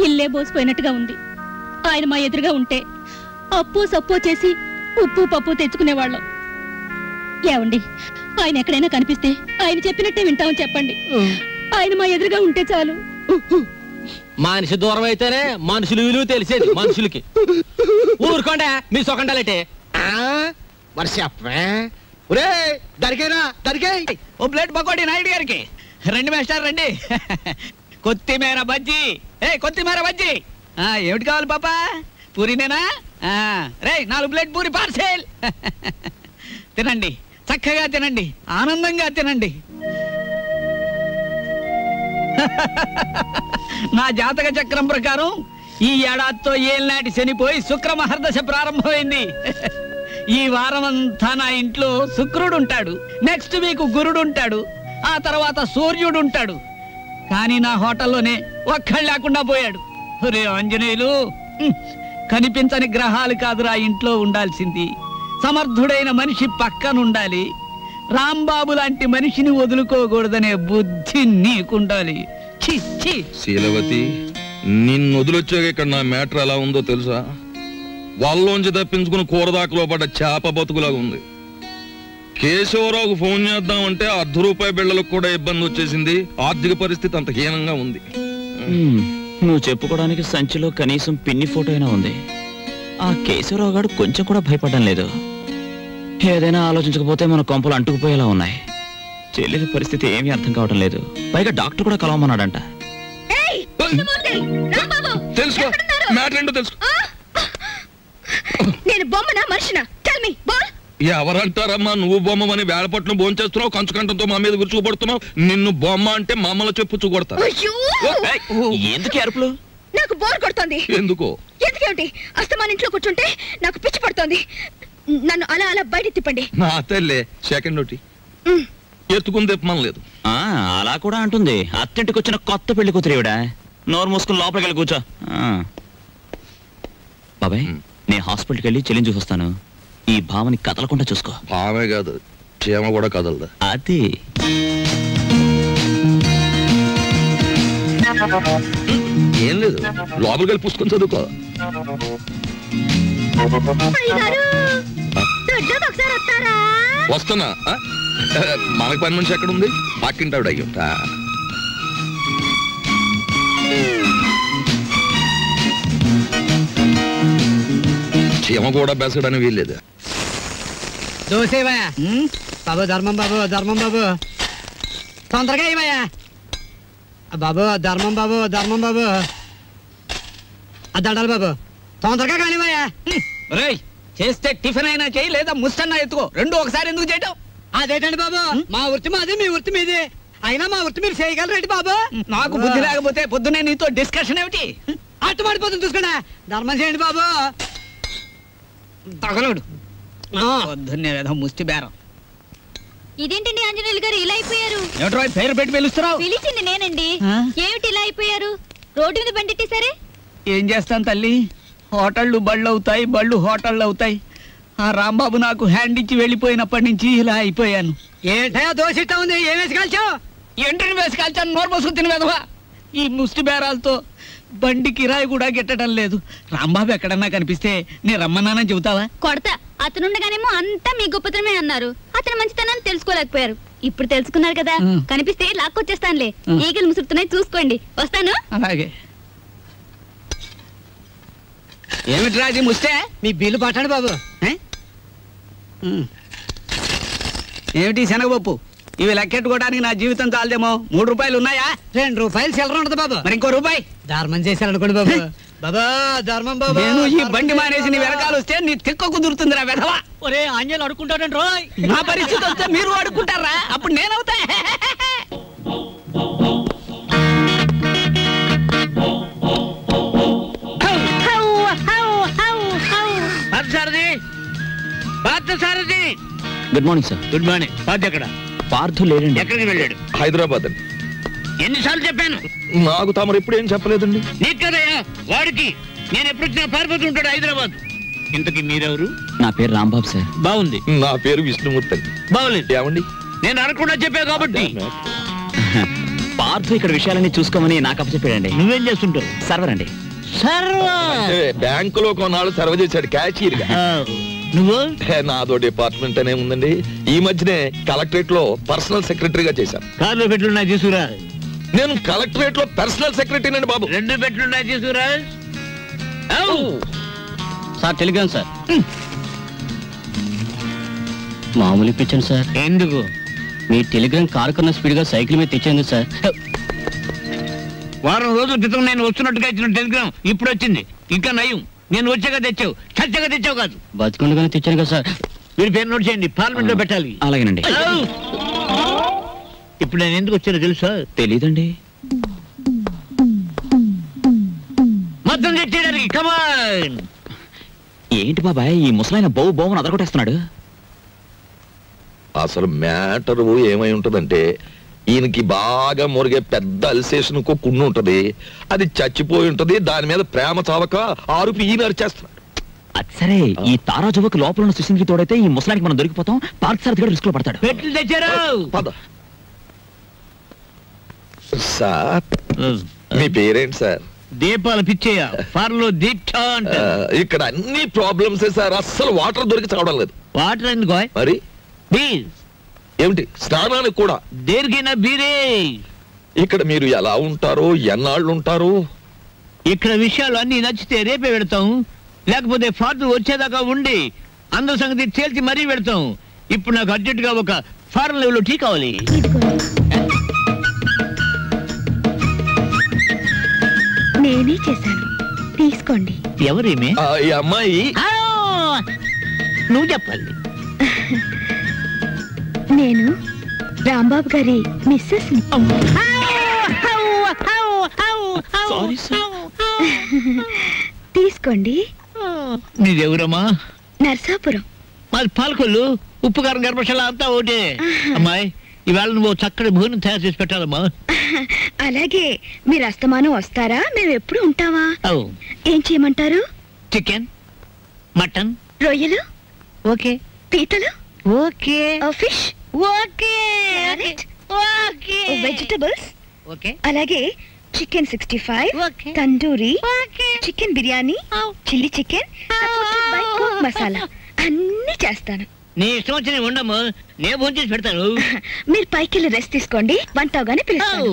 ఇల్లే బోసిపోయినట్టుగా ఉంది. ఆయన మా ఎదురుగా ఉంటే అప్పు సప్పు చేసి ఉప్పు పప్పు తెచ్చుకునేవాళ్ళం. ఏమండి, ఆయన ఎక్కడైనా కనిపిస్తే ఆయన చెప్పినట్టే వింటామని చెప్పండి. ఆయన మా ఎదురుగా ఉంటే చాలు. మనిషి దూరం అయితేనే మనుషులు విలువ తెలిసేది మనుషులకి. ఊరుకోండా మీ సొకండాలంటే. మరి చెప్పే ఒరే దరికేనా దరికే. ఓ ప్లేట్ పకోడీ నాయుడు గారికి. రండి మేస్టర్ రండి. కొత్తిమీర బజ్జీ. కొత్తిమీర బజ్జీ ఏమిటి కావాలి పాపా? పూరినేనా? రే 4 ప్లేట్ పూరి పార్సెల్. తినండి, చక్కగా తినండి, ఆనందంగా తినండి. నా జాతక చక్రం ప్రకారం ఈ ఏడాదితో ఏళ్ళనాటి శనిపోయి శుక్ర మహర్దశ ప్రారంభమైంది. ఈ వారం అంతా నా ఇంట్లో శుక్రుడు ఉంటాడు, నెక్స్ట్ వీక్ గురుడు ఉంటాడు, ఆ తర్వాత సూర్యుడు ఉంటాడు. కానీ నా హోటల్లోనే ఒక్కడు లేకుండా పోయాడు. రే ఆంజనేయులు, కనిపించని గ్రహాలు కాదురా ఇంట్లో ఉండాల్సింది. సమర్థుడైన మనిషి పక్కనుండాలి. రాంబాబు లాంటి మనిషిని వదులుకోకూడదనే బుద్ధి నీకుండాలి. శీలవతి, నిన్ను వదిలొచ్చాక ఇక్కడ నా మ్యాటర్ ఎలా ఉందో తెలుసా? వాళ్ళలోంచి తప్పించుకుని కూరదాకలో పడ్డ చేప బతుకులాగా ఉంది. కేశవరావుకు ఫోన్ చేద్దామంటే ₹1/2 బిళ్ళలకు కూడా ఇబ్బంది వచ్చేసింది. ఆర్థిక పరిస్థితి అంత హీనంగా ఉంది. నువ్వు చెప్పుకోవడానికి సంచిలో కనీసం పిన్ని ఫోటో అయినా ఉంది. ఆ కేశవరావు గారు కొంచెం కూడా భయపడడం లేదు. ఏదైనా ఆలోచించకపోతే మన కొంపలు అంటుకుపోయేలా ఉన్నాయి. చెల్లెలి పరిస్థితి ఏమీ అర్థం కావడం లేదు. పైగా డాక్టర్ కూడా కలవమన్నాడంట. తెలుసుకో, మ్యాటర్ ఏంటో తెలుసుకో. నేను బొమ్మనా మనిషినా? Tell me ball. ఎవరంటారమ్మా నువ్వు బొమ్మని? వేళపట్నం భోంచేస్తున్నావు, కంచుకంటంతో మా మీద విరుచుకుపడుతున్నావు. నిన్ను బొమ్మ అంటే మమ్మల్ని చెప్పు కొడతారు. ఎందుకు అరుపులు? నాకు బోర్ కొడుతోంది. ఎందుకో? ఎందుకేమిటి? అస్తమాన్ ఇంట్లో కూర్చుంటే నాకు పిచ్చి పడుతోంది. నన్ను అలా అలా బయట తిప్పండి. నా తల్లే సెకండ్ ఒకటి ఎత్తుకుని తిప్పమని లేదు. అలా కూడా అంటుంది. అత్తింటికి వచ్చిన కొత్త పెళ్లి కూతురేవిడా. నోరు మూసుకుని లోపలికి వెళ్ళి కూర్చో. బాబాయ్, నేను హాస్పిటల్కి వెళ్ళి చెల్లిని చూసొస్తాను. ఈ భావని కదలకుండా చూసుకో. భావే కాదు, చీమ కూడా కదలదు. అది ఏం లేదు, లోపలికి వెళ్ళి పుస్తకం చదువుకో. వస్తున్నా. మనకు పని మనిషి ఎక్కడ ఉంది? పక్కింటావిడ అయ్యుంటా. చీమ కూడా బెసడని వీల్లేదు. దోసేవయ్యా బాబు, ధర్మం బాబు, ధర్మం బాబు, తొందరగా ఇవయ్యా బాబు, ధర్మం బాబు, ధర్మం బాబు, దండాలి బాబు, తొందరగా కానివయ్యా. చేస్తే టిఫిన్ అయినా చేయి, లేదా ముస్తన్నా ఎత్తుకో. రెండు ఒకసారి ఎందుకు చేయటం? అదేటండి బాబు, మా వృత్తి మాది, మీ వృత్తి మీది. అయినా మా వృత్తి మీరు చేయగలరండి బాబు. నాకు బుద్ధి లేకపోతే పొద్దునే నీతో డిస్కషన్ ఏమిటి? అట్టు పడిపోతుంది చూసుకోండి. ధర్మం చేయండి బాబు. తగలడు పొద్దున్నే ఏదో ముష్టి బేరం. ఇదేంటండి ఆంజనేయులు గారు ఇలా అయిపోయారు? ఏమిటో పేరు పెట్టి పిలుస్తున్నావు? పిలిచింది నేనండి. ఏమిటి ఇలా అయిపోయారు? రోడ్డు మీద బండిట్టేసరే. ఏం చేస్తాను తల్లి, హోటళ్ళు బళ్ళు అవుతాయి, బళ్ళు హోటళ్ళు అవుతాయి. ఆ రాంబాబు నాకు హ్యాండ్ ఇచ్చి వెళ్ళిపోయినప్పటి నుంచి ఇలా అయిపోయాను. ఏంటో దోశ ఇట్టా ఉంది, ఏం వేసి కాల్చావు? ఎంట్రీని వేసి కాల్చాను, నోరు పోసుకుని తిని వెదవా. ఈ ముష్టి బేరాలతో బండి కిరాయి కూడా గిట్టడం లేదు. రాంబాబు ఎక్కడన్నా కనిపిస్తే నేను రమ్మన్నానని చెబుతావా? కొడతా. అతనుండగానేమో అంతా మీ గొప్పతనమే అన్నారు. అతను మంచితనాన్ని తెలుసుకోలేకపోయారు. ఇప్పుడు తెలుసుకున్నారు కదా, కనిపిస్తే లాక్కొచ్చేస్తానులే. ఈగలు ముసురుతున్నాయి, చూసుకోండి. వస్తాను. అలాగే. ఏమిటి రాజీ ముస్తే? మీ బిల్లు పట్టండి బాబు. ఏమిటి శనగపప్పు? ఇవి లెక్కెట్టుకోవడానికి నా జీవితం చాలదేమో. 3 రూపాయలు ఉన్నాయా? 2 రూపాయలు చిల్లర ఉండదు బాబు. మరి ఇంకో రూపాయి ధర్మం చేశారనుకోండి బాబు. బాబా ధర్మం బాబు. నేను ఈ బండి మానేసి నీ వెనకాల వస్తే నీ తిక్క కుదురుతుందిరా వెధవా. ఒరే ఆంజలు అడుకుంటాడండి రోయ్. నా పరిస్థితి వస్తే మీరు అడుక్కుంటారా? అప్పుడు నేనవుతా. Good morning sir. Good morning. Parth ఎక్కడ? పార్థు లేడండి. ఎక్కడికి వెళ్ళాడు? హైదరాబాద్ అండి. ఎన్నిసార్లు చెప్పాను? నాకు తమరు ఎప్పుడు ఏం చెప్పలేదండి. నీకు కదయ్యా వాడికి. నేను ఎప్పుడు వచ్చినా పారిపోతుంటాడు హైదరాబాద్. ఇంతకీ మీరెవరు? నా పేరు రాంబాబు సార్. బాగుంది. నా పేరు విష్ణుమూర్తి అండి. బాగులేదు. ఏమండి? నేను అనకుండా చెప్పా కాబట్టి. పార్థు ఇక్కడ విషయాలన్నీ చూసుకోమని నాకు అప్పచెప్పాడండి. నువ్వేం చేస్తుంటావు? సర్వర్ అండి. బ్యాంకులో కొన్నాళ్ళు సర్వ్ చేశాడు క్యాషియర్ గా. నువ్వు? నాదో డిపార్ట్మెంట్ అనే ఉందండి. ఈ మధ్యనే కలెక్టరేట్ లో పర్సనల్ సెక్రటరీగా చేశాను. కార్లో పెట్లున్నాయి తీసుకురా. నేను కలెక్టరేట్ లో పర్సనల్ సెక్రటరీ అండి బాబు. 2 పెట్లున్నాయి తీసుకురా. Sir Telegram sir. మామూలు ఇప్పించండి సార్. ఎందుకు? మీ టెలిగ్రామ్ కారు కన్నా స్పీడ్ గా సైకిల్ మీద తెచ్చేందు సార్. వారం రోజుల క్రితం నేను వస్తున్నట్టుగా ఇచ్చిన టెలిగ్రామ్ ఇప్పుడు వచ్చింది. ఇంకా నయం, నేను వచ్చాక తెచ్చావు, చచ్చాక తెచ్చావు కాదు. బతికుండగానే తెచ్చాను కదా సార్. మీరు పేరు నోట్ చేయండి, పార్లమెంట్ లో పెట్టాలి. అలాగేనండి. ఇప్పుడు నేను ఎందుకు వచ్చానో తెలుసా? తెలీదండి. మొత్తం తెచ్చేయడానికి. కమాన్. ఏంటి బాబాయ్ ఈ ముసలైన బౌ బౌని అదరగొట్టేస్తున్నాడు? అసలు మ్యాటర్ ఏమై ఉంటదంటే, ఈయనకి బాగా మురిగే పెద్ద అల్సేషన్ కుండు ఉంటది. అది చచ్చిపోయి ఉంటది. దాని మీద ప్రేమ చావక ఆరుపి ఈయన అరిచేస్తున్నాడు. అది సరే, ఈ తారాజువకు లోపల ఉన్న సుశీల్కి తోడైతే ఈ ముసలానికి మనం దొరికిపోతాం. పార్క్ సార్ దగ్గర రిస్క్ లో పడతాడు. పెట్లు తెచ్చారు. పద సార్. మీ పేరేంటి సార్? దీపాలు పిచ్చేయ. ఫార్లో దీక్ష అంటారు. ఇక్కడ అన్ని ప్రాబ్లమ్స్ సార్. అస్సలు వాటర్ దొరికి చావడం లేదు. వాటర్ ఎందుకో? మరి ప్లీజ్. ఏమిటి స్నానానికి కూడా? దేనికైనా బీరే. ఇక్కడ మీరు ఎలా ఉంటారో, ఎన్నాళ్ళు ఉంటారు? ఇక్కడ విషయాలు అన్ని నచ్చితే రేపే పెడతాం, లేకపోతే ఫాదర్ వచ్చేదాకా ఉండి అందరి సంగతి తేల్చి మరీ పెడతాం. ఇప్పుడు నాకు అర్జెంట్ గా ఒక ఫారెన్ లెవెల్ టీ కావాలి. నేనే చేశాను, తీసుకోండి. ఎవరేమే? ఈ అమ్మాయి. నువ్వు చెప్పాలి. నేను రాంబాబు గారి మిస్సెస్. తీసుకోండి. నీదెవరమ్మా? నర్సాపురం. మాది పాలకొల్లు. ఉప్పు కారం గర్భశాల అంతా ఒకటే. అమ్మాయి ఇవాళ నువ్వు చక్కటి భోజనం తయారు చేసి పెట్టాలమ్మా. అలాగే. మీరు అస్తమానం వస్తారా? మేము ఎప్పుడు ఉంటావా? ఏం చేయమంటారు? చికెన్, మటన్, రొయ్యలు, ఓకే. పీతలు, okay. Fish, okay. Okay. Vegetables, okay. అలాగే chicken 65, okay. Tandoori, okay. Chicken biryani, chilli chicken, supported by కోక్ మసాలా అన్ని చేస్తాను. నీ ఇష్టం వచ్చి ఉండము, నేను ఫోన్ చేసి పెడతాను. మీరు పైకి వెళ్ళి రెస్ట్ తీసుకోండి, వంట అవగానే పిలుస్తాను.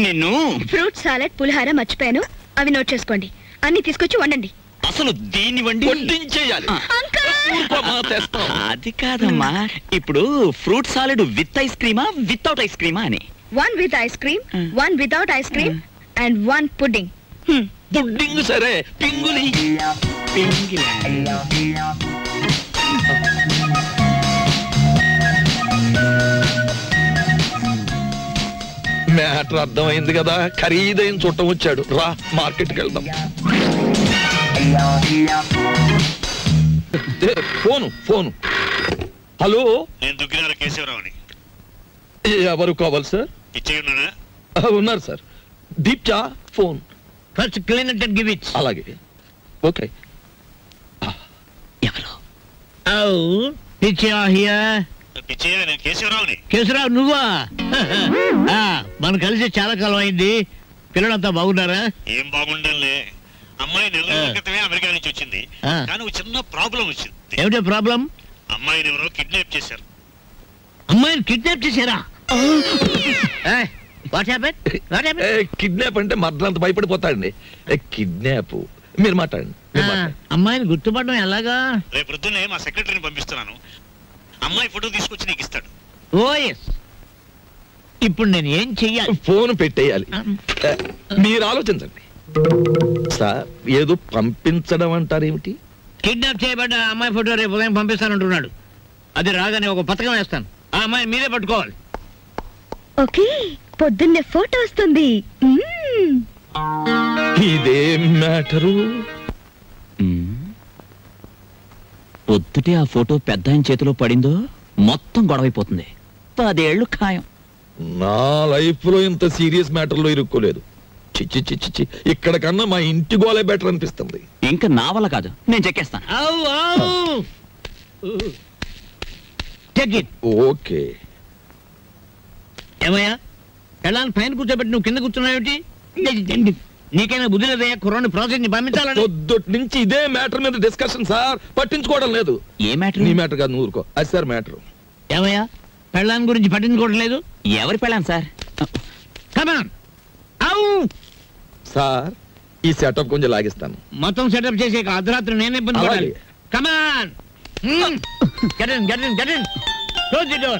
నిన్ను ఫ్రూట్ సాలెడ్, పులిహార మర్చిపోయాను, అవి నోట్ చేసుకోండి. అన్ని తీసుకొచ్చి వండండి. అసలు దీన్ని వండి వడ్డించేయాలి. అది కాదమ్మా, ఇప్పుడు ఫ్రూట్ సాలెడ్ విత్ ఐస్ క్రీమా వితౌట్ ఐస్ క్రీమా అని. 1 with ice cream, 1 without ice cream, and 1 pudding. Pudding సరే, పింగులి. మ్యాటర్ అర్థమైంది కదా. ఖరీదైన చుట్టం వచ్చాడు. రా మార్కెట్కి వెళ్దాం. ఫోను. హలో, నేను దుగ్గినాల కేశవరావుని. ఎవరు కావాలి సార్? పిచ్చయ్య ఉన్నాడా? ఉన్నారు సార్. దీప్చా phone. First clean it and give it. అలాగే. ఓకే. ఎవరు? పిచ్చయ్య, నేను కేశవరావుని. కేశవరావు నువ్వా? మనం కలిసి చాలా కాలం అయింది. పిల్లలంతా బాగున్నారా? ఏం బాగుండాలే. అమ్మాయి 4 రోజుల క్రితమే అమెరికా నుంచి వచ్చింది. కానీ ఒక చిన్న ప్రాబ్లం వచ్చింది. ఏమిటో ప్రాబ్లం? అమ్మాయిని ఎవరో కిడ్నాప్ చేశారు. అమ్మాయిని కిడ్నాప్ చేశారా? కిడ్నాప్ అంటే మర్దలంత భయపడిపోతాడండి. కిడ్నాప్ మీరు మాట్లాడండి. అమ్మాయిని గుర్తుపడడం ఎలాగా? రేపు పొద్దున్నే మా సెక్రటరీని పంపిస్తున్నాను. అమ్మాయి ఫోటో తీసుకొచ్చి నీకు ఇస్తాడు. ఓఎస్. ఇప్పుడు నేను ఏం చెయ్యాలి? ఫోన్ పెట్టేయాలి. మీరు ఆలోచించండి సార్. ఏదో పంపించడం అంటారేమిటి? కిడ్నాప్ చేయబడ్డ అమ్మాయి ఫోటో రేపు ఉదయం పంపిస్తానంటున్నాడు. అది రాగానే ఒక పథకం వేస్తాను. ఆ అమ్మాయి మీరే పట్టుకోవాలి. ఓకే, పొద్దున్నే ఫోటో వస్తుంది. ఇదేం మ్యాటరు? పొద్దుటే ఆ ఫోటో పెద్ద ఆయన చేతిలో పడిందో మొత్తం గొడవైపోతుంది. 10 ఏళ్ళు ఖాయం. నా లైఫ్ లో ఇంత సీరియస్ మ్యాటర్ లో ఇరుక్కోలేదు. చిచ్చి చిచ్చి చి, ఇక్కడ కన్నా మా ఇంటి గోలే బెటర్ అనిపిస్తుంది. ఇంకా నా వల్ల కాదు, నేను చెక్కేస్తాను. ఓకే. ఏమయ్యా, ఎలాంటి పైన కూర్చోబెట్టి నువ్వు కింద కూర్చున్నావేంటి? నీకైనా బుద్ధి లేదయ్యా, కుర్రాన్ని ప్రాసెస్ ని పంపించాలని. పొద్దుటి నుంచి ఇదే మ్యాటర్ మీద డిస్కషన్ సార్. పట్టించుకోవడం లేదు. ఏ మ్యాటర్? నీ మ్యాటర్ కాదు, నువ్వు ఊరుకో. అది సార్ మ్యాటర్. ఏమయ్యా, పెళ్ళాన్ని గురించి పట్టించుకోవడం లేదు? ఎవరి పెళ్ళాను సార్? కమాన్. సార్, ఈ సెటప్ కొంచెం లాగిస్తాను. మొత్తం సెటప్ చేసే అర్ధరాత్రి నేనే ఇబ్బంది పడాలి. కమాన్. Get in, get in, get in. Close the door.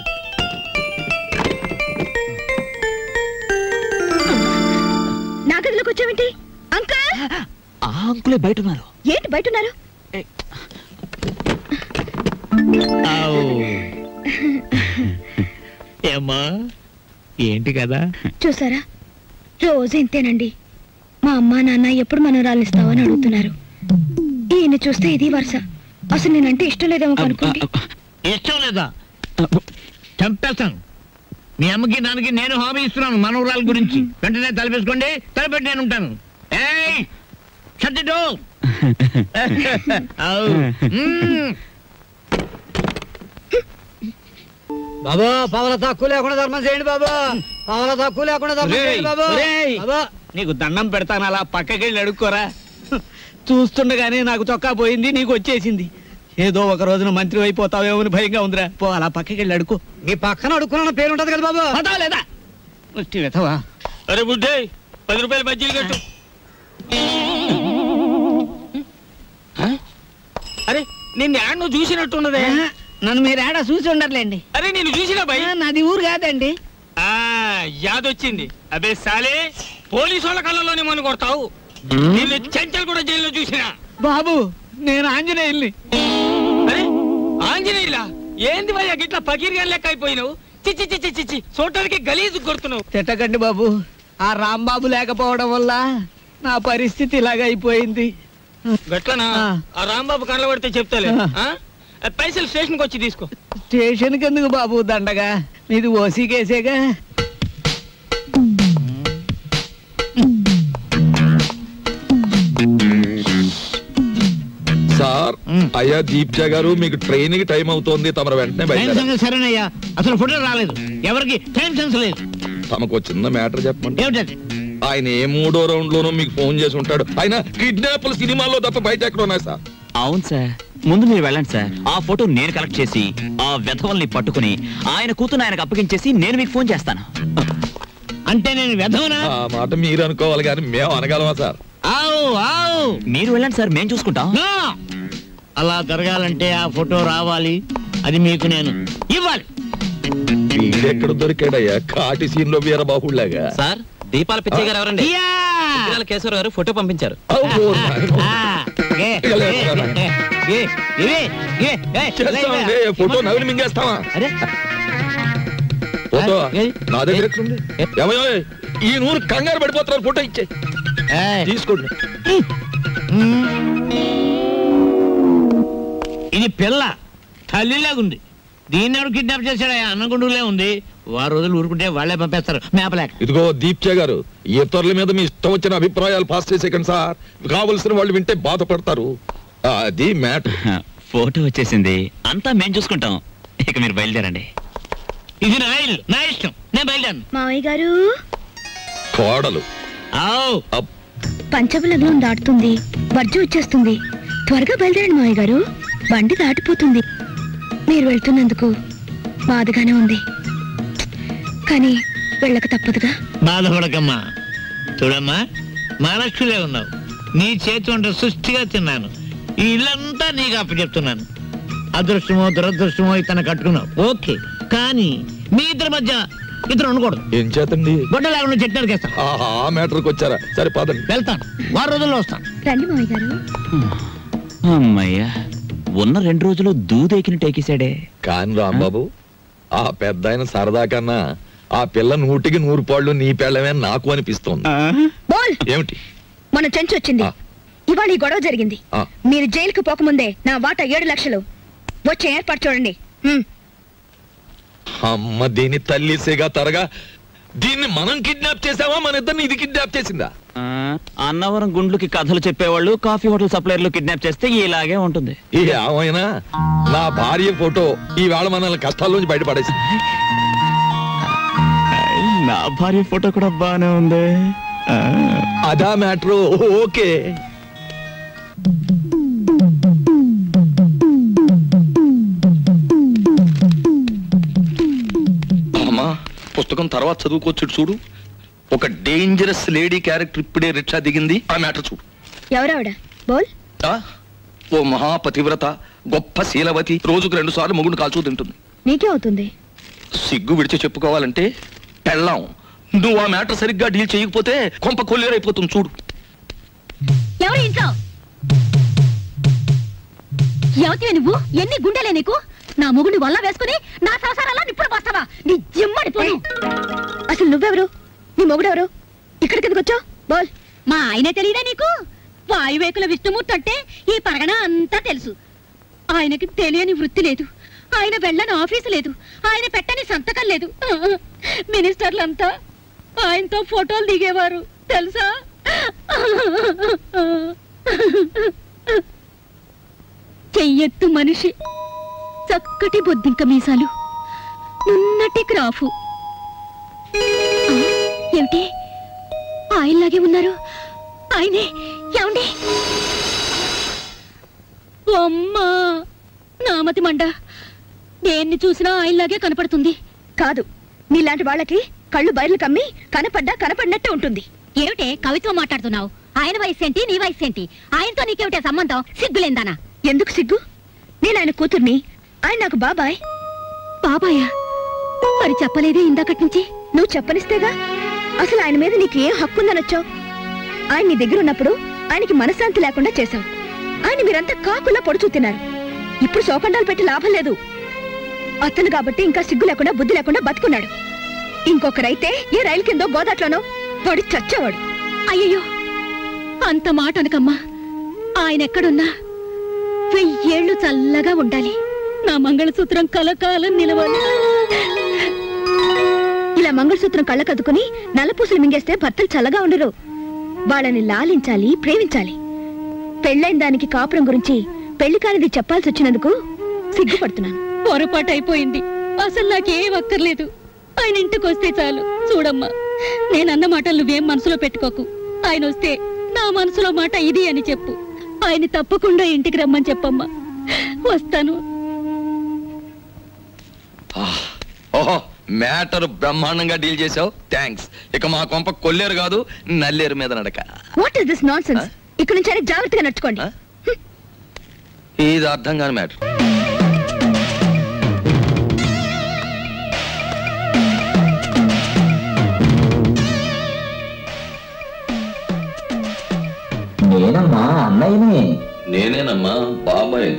నా గదిలోకి వచ్చావేంటి అంకుల్? ఆ అంకులే బయట ఉన్నారు. ఏంటి బయట ఉన్నారు? ఏమ్మా, ఏంటి కదా? చూసారా, రోజు ఇంతేనండి. మా అమ్మా నాన్న ఎప్పుడు మనవరాలు ఇస్తావని అడుగుతున్నారు. ఈయన చూస్తే ఇది వరుస. అసలు నేనంటే ఇష్టం లేదేమో అనుకోండి. ఇష్టం లేదా? చంపేస్తాను. మీ అమ్మకి నాన్నకి నేను హామీ ఇస్తున్నాను మనవరాల గురించి. వెంటనే తలపేసుకోండి, తలపెట్టి నేను ఉంటాను. ఏయ్, shut the door. బాబా, పవల తక్కువ లేకుండా ధర్మం చేయండి బాబా. పవల తక్కువ లేకుండా ధర్మం చేయండి బాబా. బాబా, నీకు దండం పెడతాను, అలా పక్కకెళ్ళి అడుక్కోరా. చూస్తుండగానే నాకు చొక్కా పోయింది, నీకు వచ్చేసింది. ఏదో ఒక రోజున మంత్రి అయిపోతావేమో అని భయంగా ఉందిరా. పో, అలా పక్కకెళ్ళి అడుక్కో. మీ పక్కన అడుక్కున్న పేరు ఉంటది కదా బాబా. పదా లేదా? వెతవా. అరే బుడ్డే, 10 రూపాయలు బజ్జీలు కట్టు. అరే, నిన్ను యాడ్ నువ్వు చూసినట్టున్నదే. నన్ను మీరు ఏడా చూసి ఉండర్లేండి. అరే, నేను చూసినా భయ. నాది ఊరు కాదండి. యాదొచ్చింది. అబే సాలే, పోలీసు వాళ్ళ కళ్ళలోనే మన కొడతావు. నిన్ను చెంచల్ కూడా జైల్లో చూసినా. బాబు, నేను ఆంజనేయుల్ని. అరే, ఆంజనేయులా? ఏంది భయ్యా గిట్లా పకీర్గా లెక్క అయిపోయినావు? చిచ్చి చిచ్చి చిచ్చి, చూడటానికి గలీజు కొడుతున్నావు. తిట్టకండి బాబు, ఆ రాంబాబు లేకపోవడం వల్ల నా పరిస్థితి ఇలాగ అయిపోయింది. గట్లనా? ఆ రాంబాబు కళ్ళ పడితే చెప్తాలే. పైసలు స్టేషన్కి వచ్చి తీసుకో. స్టేషన్కి ఎందుకు బాబు దండగా? మీది ఓసీ కేసేగా. సార్, అయ్యా దీప్జా గారు, మీకు ట్రైన్ కి టైం అవుతోంది, తమరు వెంటనే బయట. సరేనయ్యా, అసలు ఫోటో రాలేదు, ఎవరికి టైం సెన్స్ లేదు. తమకు చిన్న మ్యాటర్ చెప్పండి. ఏమిటది? ఆయన ఏ 3వ రౌండ్ లోనూ మీకు ఫోన్ చేసి ఉంటాడు. ఆయన కిడ్నాప్ల సినిమాల్లో తప్ప బయట ఎక్కడ ఉన్నాయి సార్? అవును సార్, ముందు మీరు వెళ్ళండి సార్. ఆ ఫోటో నేను కలెక్ట్ చేసి ఆ వెధవల్ని పట్టుకుని ఆయన కూతురు ఆయనకు అప్పగించేసి నేను మీకు ఫోన్ చేస్తాను. అంటే నేను వెధవనా? ఆ మాట మీరు అనుకోవాలి కానీ మేము అనగలమా సార్? మీరు వెళ్ళండి సార్, మేము చూసుకుంటాం. అలా జరగాలంటే ఆ ఫోటో రావాలి, అది మీకు నేను ఇవ్వాలి. వీడెక్కడ దొరికాడయ్యా కాటి సీన్ లో వీరబాహుళ్లాగా? సార్, దీపాల పిచ్చయ్య గారు ఎవరండి? కేశవరావు గారు ఫోటో పంపించారు. ఫోటో నవ్వులు మింగేస్తావా? ఫోటో నా దగ్గర ఎట్లుంది? ఏమయ్యో, ఈ నూరు కంగారు పడిపోతున్నారు, ఫోటో ఇచ్చే తీసుకోండి. ఇది పిల్ల తల్లిలాగుంది. దీన్ని ఎవరు కిడ్నాప్ చేశాడా? అన్నగుండులే ఉంది. వారు రోజులు ఊరుకుంటే వాళ్లే పంపేస్తారు మేపలేక. ఇదిగో దీప్చే గారు, ఇతరుల మీద మీ ఇష్టం వచ్చిన అభిప్రాయాలు పాస్ చేసేకండి సార్. కావలసిన వాళ్ళు వింటే బాధపడతారు. అది మ్యాటర్. ఫోటో వచ్చేసింది, అంతా మేము చూసుకుంటాం. ఇక మీరు బయలుదేరండి. ఇది నా ఇల్లు, నా ఇష్టం, నేను బయలుదేరను. మావయ్య గారు, కోడలు పంచబలగ్నం దాటుతుంది, వర్జం వచ్చేస్తుంది. త్వరగా బయలుదేరండి మావయ్య గారు, బండి దాటిపోతుంది. మీరు వెళ్తున్నందుకు బాధగానే ఉంది, కానీ వెళ్ళక తప్పదుగా. బాధపడకమ్మా. చూడమ్మా, మహాలక్ష్మిలే ఉన్నావు. నీ చేతి వంట సృష్టిగా తిన్నాను. ఈ ఇల్లంతా నీకు అప్పచెప్తున్నాను. అదృష్టమో దురదృష్టమో ఇతను కట్టుకున్నావు ఓకే, కానీ మీ ఇద్దరి మధ్య ఇద్దరు ఉండకూడదు. ఏం చేతండి? గొడ్డ లేకుండా చెట్టు నరికేస్తాను. ఆ మ్యాటర్కి వచ్చారా? సరే పదండి. వెళ్తాను, 6 రోజుల్లో వస్తాను. రండి మావయ్య గారు. అమ్మయ్యా, ఉన్న 2 రోజులు దూదేకిని టేకేశాడే. కాని రాంబాబు, ఆ పెద్ద ఆయన సరదా కన్నా ఆ పిల్ల 100కి 100 పాళ్ళు నీ పెళ్ళమే నాకు అనిపిస్తోంది. ఏమిటి? మన చెంచు వచ్చింది. ఇవాళ ఈ గొడవ జరిగింది. మీరు జైలుకు పోకముందే నా వాటా 7 లక్షలు వచ్చే ఏర్పాటు చూడండి. అమ్మ దీని తల్లి సేగా తరగా, దీన్ని మనం కిడ్నాప్ చేసావా, మన ఇద్దరిని ఇది కిడ్నాప్ చేసిందా? అన్నవరం గుండ్లుకి కథలు చెప్పేవాళ్ళు కాఫీ హోటల్ సప్లైర్లు కిడ్నాప్ చేస్తే ఇలాగే ఉంటుంది. ఏమైనా నా భార్య ఫోటో ఈవేళ మనల్ని కష్టాల్లోంచి బయటపడేసింది. నా భార్య ఫోటో కూడా బానే ఉంది. అదా మ్యాటర్. ఓకే, అమ్మా పుస్తకం తర్వాత చదువుకోవచ్చు. చూడు, ఒక డేంజరస్ లేడీ క్యారెక్టర్ ఇప్పుడే రిక్షా దిగింది. ఆ మ్యాటర్ చూడు. ఎవరావిడ? బోల్. ఓ మహాపతివ్రత, గొప్ప శీలవతి, రోజుకు 2 సార్లు మొగుడు కాల్చూ తింటుంది. నీకే అవుతుంది. సిగ్గు విడిచి చెప్పుకోవాలంటే పెళ్ళాం. నువ్వు ఆ మ్యాటర్ సరిగ్గా డీల్ చేయకపోతే కొంప కొల్లేరైపోతుంది. చూడు. ఎవరు ఇంట్లో? ఎవతివే నువ్వు? ఎన్ని గుండెలే నీకు? నా మొగుడిని వల్ల వేసుకుని నా సంసారాల్లో నిప్పుడు పోస్తావా? నీ జిమ్మడి పోను. అసలు నువ్వెవరు? నీ మొగుడెవరు? ఇక్కడికి ఎందుకు వచ్చావు? బోల్. మా ఆయనే తెలియదా నీకు? వాయువేకుల విష్ణుమూర్తి అంటే ఈ పరగణ అంతా తెలుసు. ఆయనకి తెలియని వృత్తి లేదు, ఆయన వెళ్ళని ఆఫీసు లేదు, ఆయన పెట్టని సంతకం లేదు. మినిస్టర్లంతా ఆయనతో ఫోటోలు దిగేవారు తెలుసా? చెయ్యెత్తు మనిషి, చక్కటి బొద్దింక మీసాలు, నున్నటి క్రాఫు. ఏమిటి ఆయనలాగే ఉన్నారు? ఆయనే. ఏమండి? అమ్మా, నామతి మండ, దేన్ని చూసినా ఆయనలాగే కనపడుతుంది. కాదు, నీలాంటి వాళ్ళకి కళ్ళు బయర్లు కమ్మి కనపడినట్టే ఉంటుంది. ఏమిటే కవిత్వం మాట్లాడుతున్నావు? ఆయన వయసు ఏంటి, నీ వయసు ఏంటి? ఆయనతో నీకేమిటే సంబంధం? సిగ్గులేందానా? ఎందుకు సిగ్గు? నేను ఆయన కూతుర్ని, ఆయన నాకు బాబాయ్. బాబాయా? మరి చెప్పలేదే ఇందాకటి నుంచి? నువ్వు చెప్పనిస్తేగా. అసలు ఆయన మీద నీకు ఏం హక్కుందనొచ్చావు? ఆయన నీ దగ్గర ఉన్నప్పుడు ఆయనకి మనశ్శాంతి లేకుండా చేశావు. ఆయన మీరంతా కాకుల్లా పొడుచూ తిన్నారు. ఇప్పుడు శోకండాలు పెట్టి లాభం లేదు. అతను కాబట్టి ఇంకా సిగ్గు లేకుండా బుద్ధి లేకుండా బతుకున్నాడు. ఇంకొకరైతే ఏ రైలు కిందో గోదాట్లోనో వాడు చచ్చేవాడు. అయ్యయ్యో, అంత మాట అనకమ్మా. ఆయన ఎక్కడున్నా 1000 ఏళ్ళు చల్లగా ఉండాలి. నా మంగళసూత్రం కలకాలం నిలవాలి. ఇలా మంగళసూత్రం కళ్ళకద్దుకుని నల్లపూసలు మింగేస్తే భర్తలు చల్లగా ఉండరు. వాళ్ళని లాలించాలి, ప్రేమించాలి. పెళ్ళైన దానికి కాపురం గురించి పెళ్లి కానిది చెప్పాల్సి వచ్చినందుకు సిగ్గుపడుతున్నాను. పొరపాటు అయిపోయింది. అసలు నాకేం అక్కర్లేదు. ఆయన ఇంటికి వస్తే చాలు. చూడమ్మా, నేనన్న మాటలు నువ్వేం మనసులో పెట్టుకోకు. ఆయన వస్తే నా మనసులో మాట ఇది అని చెప్పు. ఆయన తప్పకుండా ఇంటికి రమ్మని చెప్పమ్మా. వస్తాను. ఓహో, మ్యాటర్ బ్రహ్మాండంగా డీల్ చేసావు. థ్యాంక్స్. ఇక మా కొంప కొల్లేరు కాదు, నల్లేరు మీద నడక. What is this nonsense? ఇక్కడ నుంచి ఆయన జాగ్రత్తగా నడుచుకోండి. ఇది అర్థం కాని మ్యాటర్. నేనమ్మా అన్నయ్యని. నేనేనమ్మా బాబాయ్.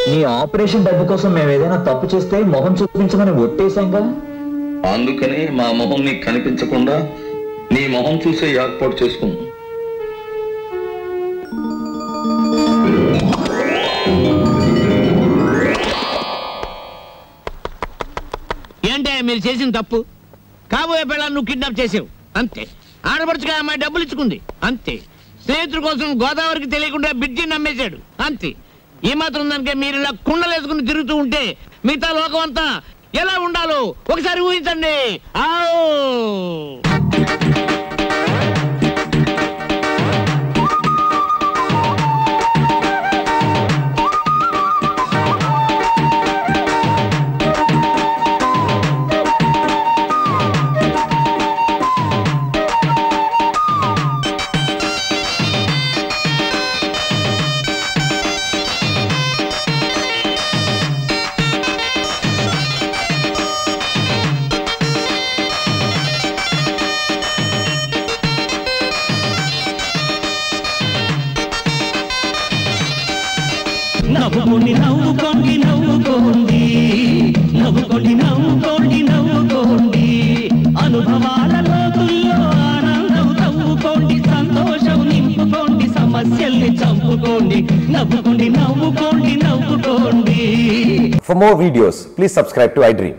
నీ ఆపరేషన్ డబ్బు కోసం మేము ఏదైనా తప్పు చేస్తే మొహం చూపించమని ఒట్టేశాంగా. అందుకని మా మొహం నీకు కనిపించకుండా నీ మొహం చూసే ఏర్పాటు చేసుకున్నాం. ఏంటే మీరు చేసిన తప్పు? కాబోయే పిల్లలు నువ్వు కిడ్నాప్ చేసావు అంతే. ఆడపడుచుగా అమ్మాయి డబ్బులు ఇచ్చుకుంది అంతే. స్నేహితుల కోసం గోదావరికి తెలియకుండా బ్రిడ్జిని నమ్మేశాడు అంతే. ఈ మాత్రం దానికే మీరు ఇలా కుండలేసుకుని తిరుగుతూ ఉంటే మిగతా లోకం అంతా ఎలా ఉండాలో ఒకసారి ఊహించండి. నవ్వుకోండి నవ్వుకోండి నవ్వుకోండి నవ్వుకోండి నవ్వుకోండి నవ్వుకోండి అనుభవాల లోతుల్లో ఆనందం తవ్వుకోండి సంతోషం నింపుకోండి సమస్యల్ని చంపుకోండి నవ్వుకోండి నవ్వుకోండి నవ్వుకోండి For more videos, please subscribe to iDream.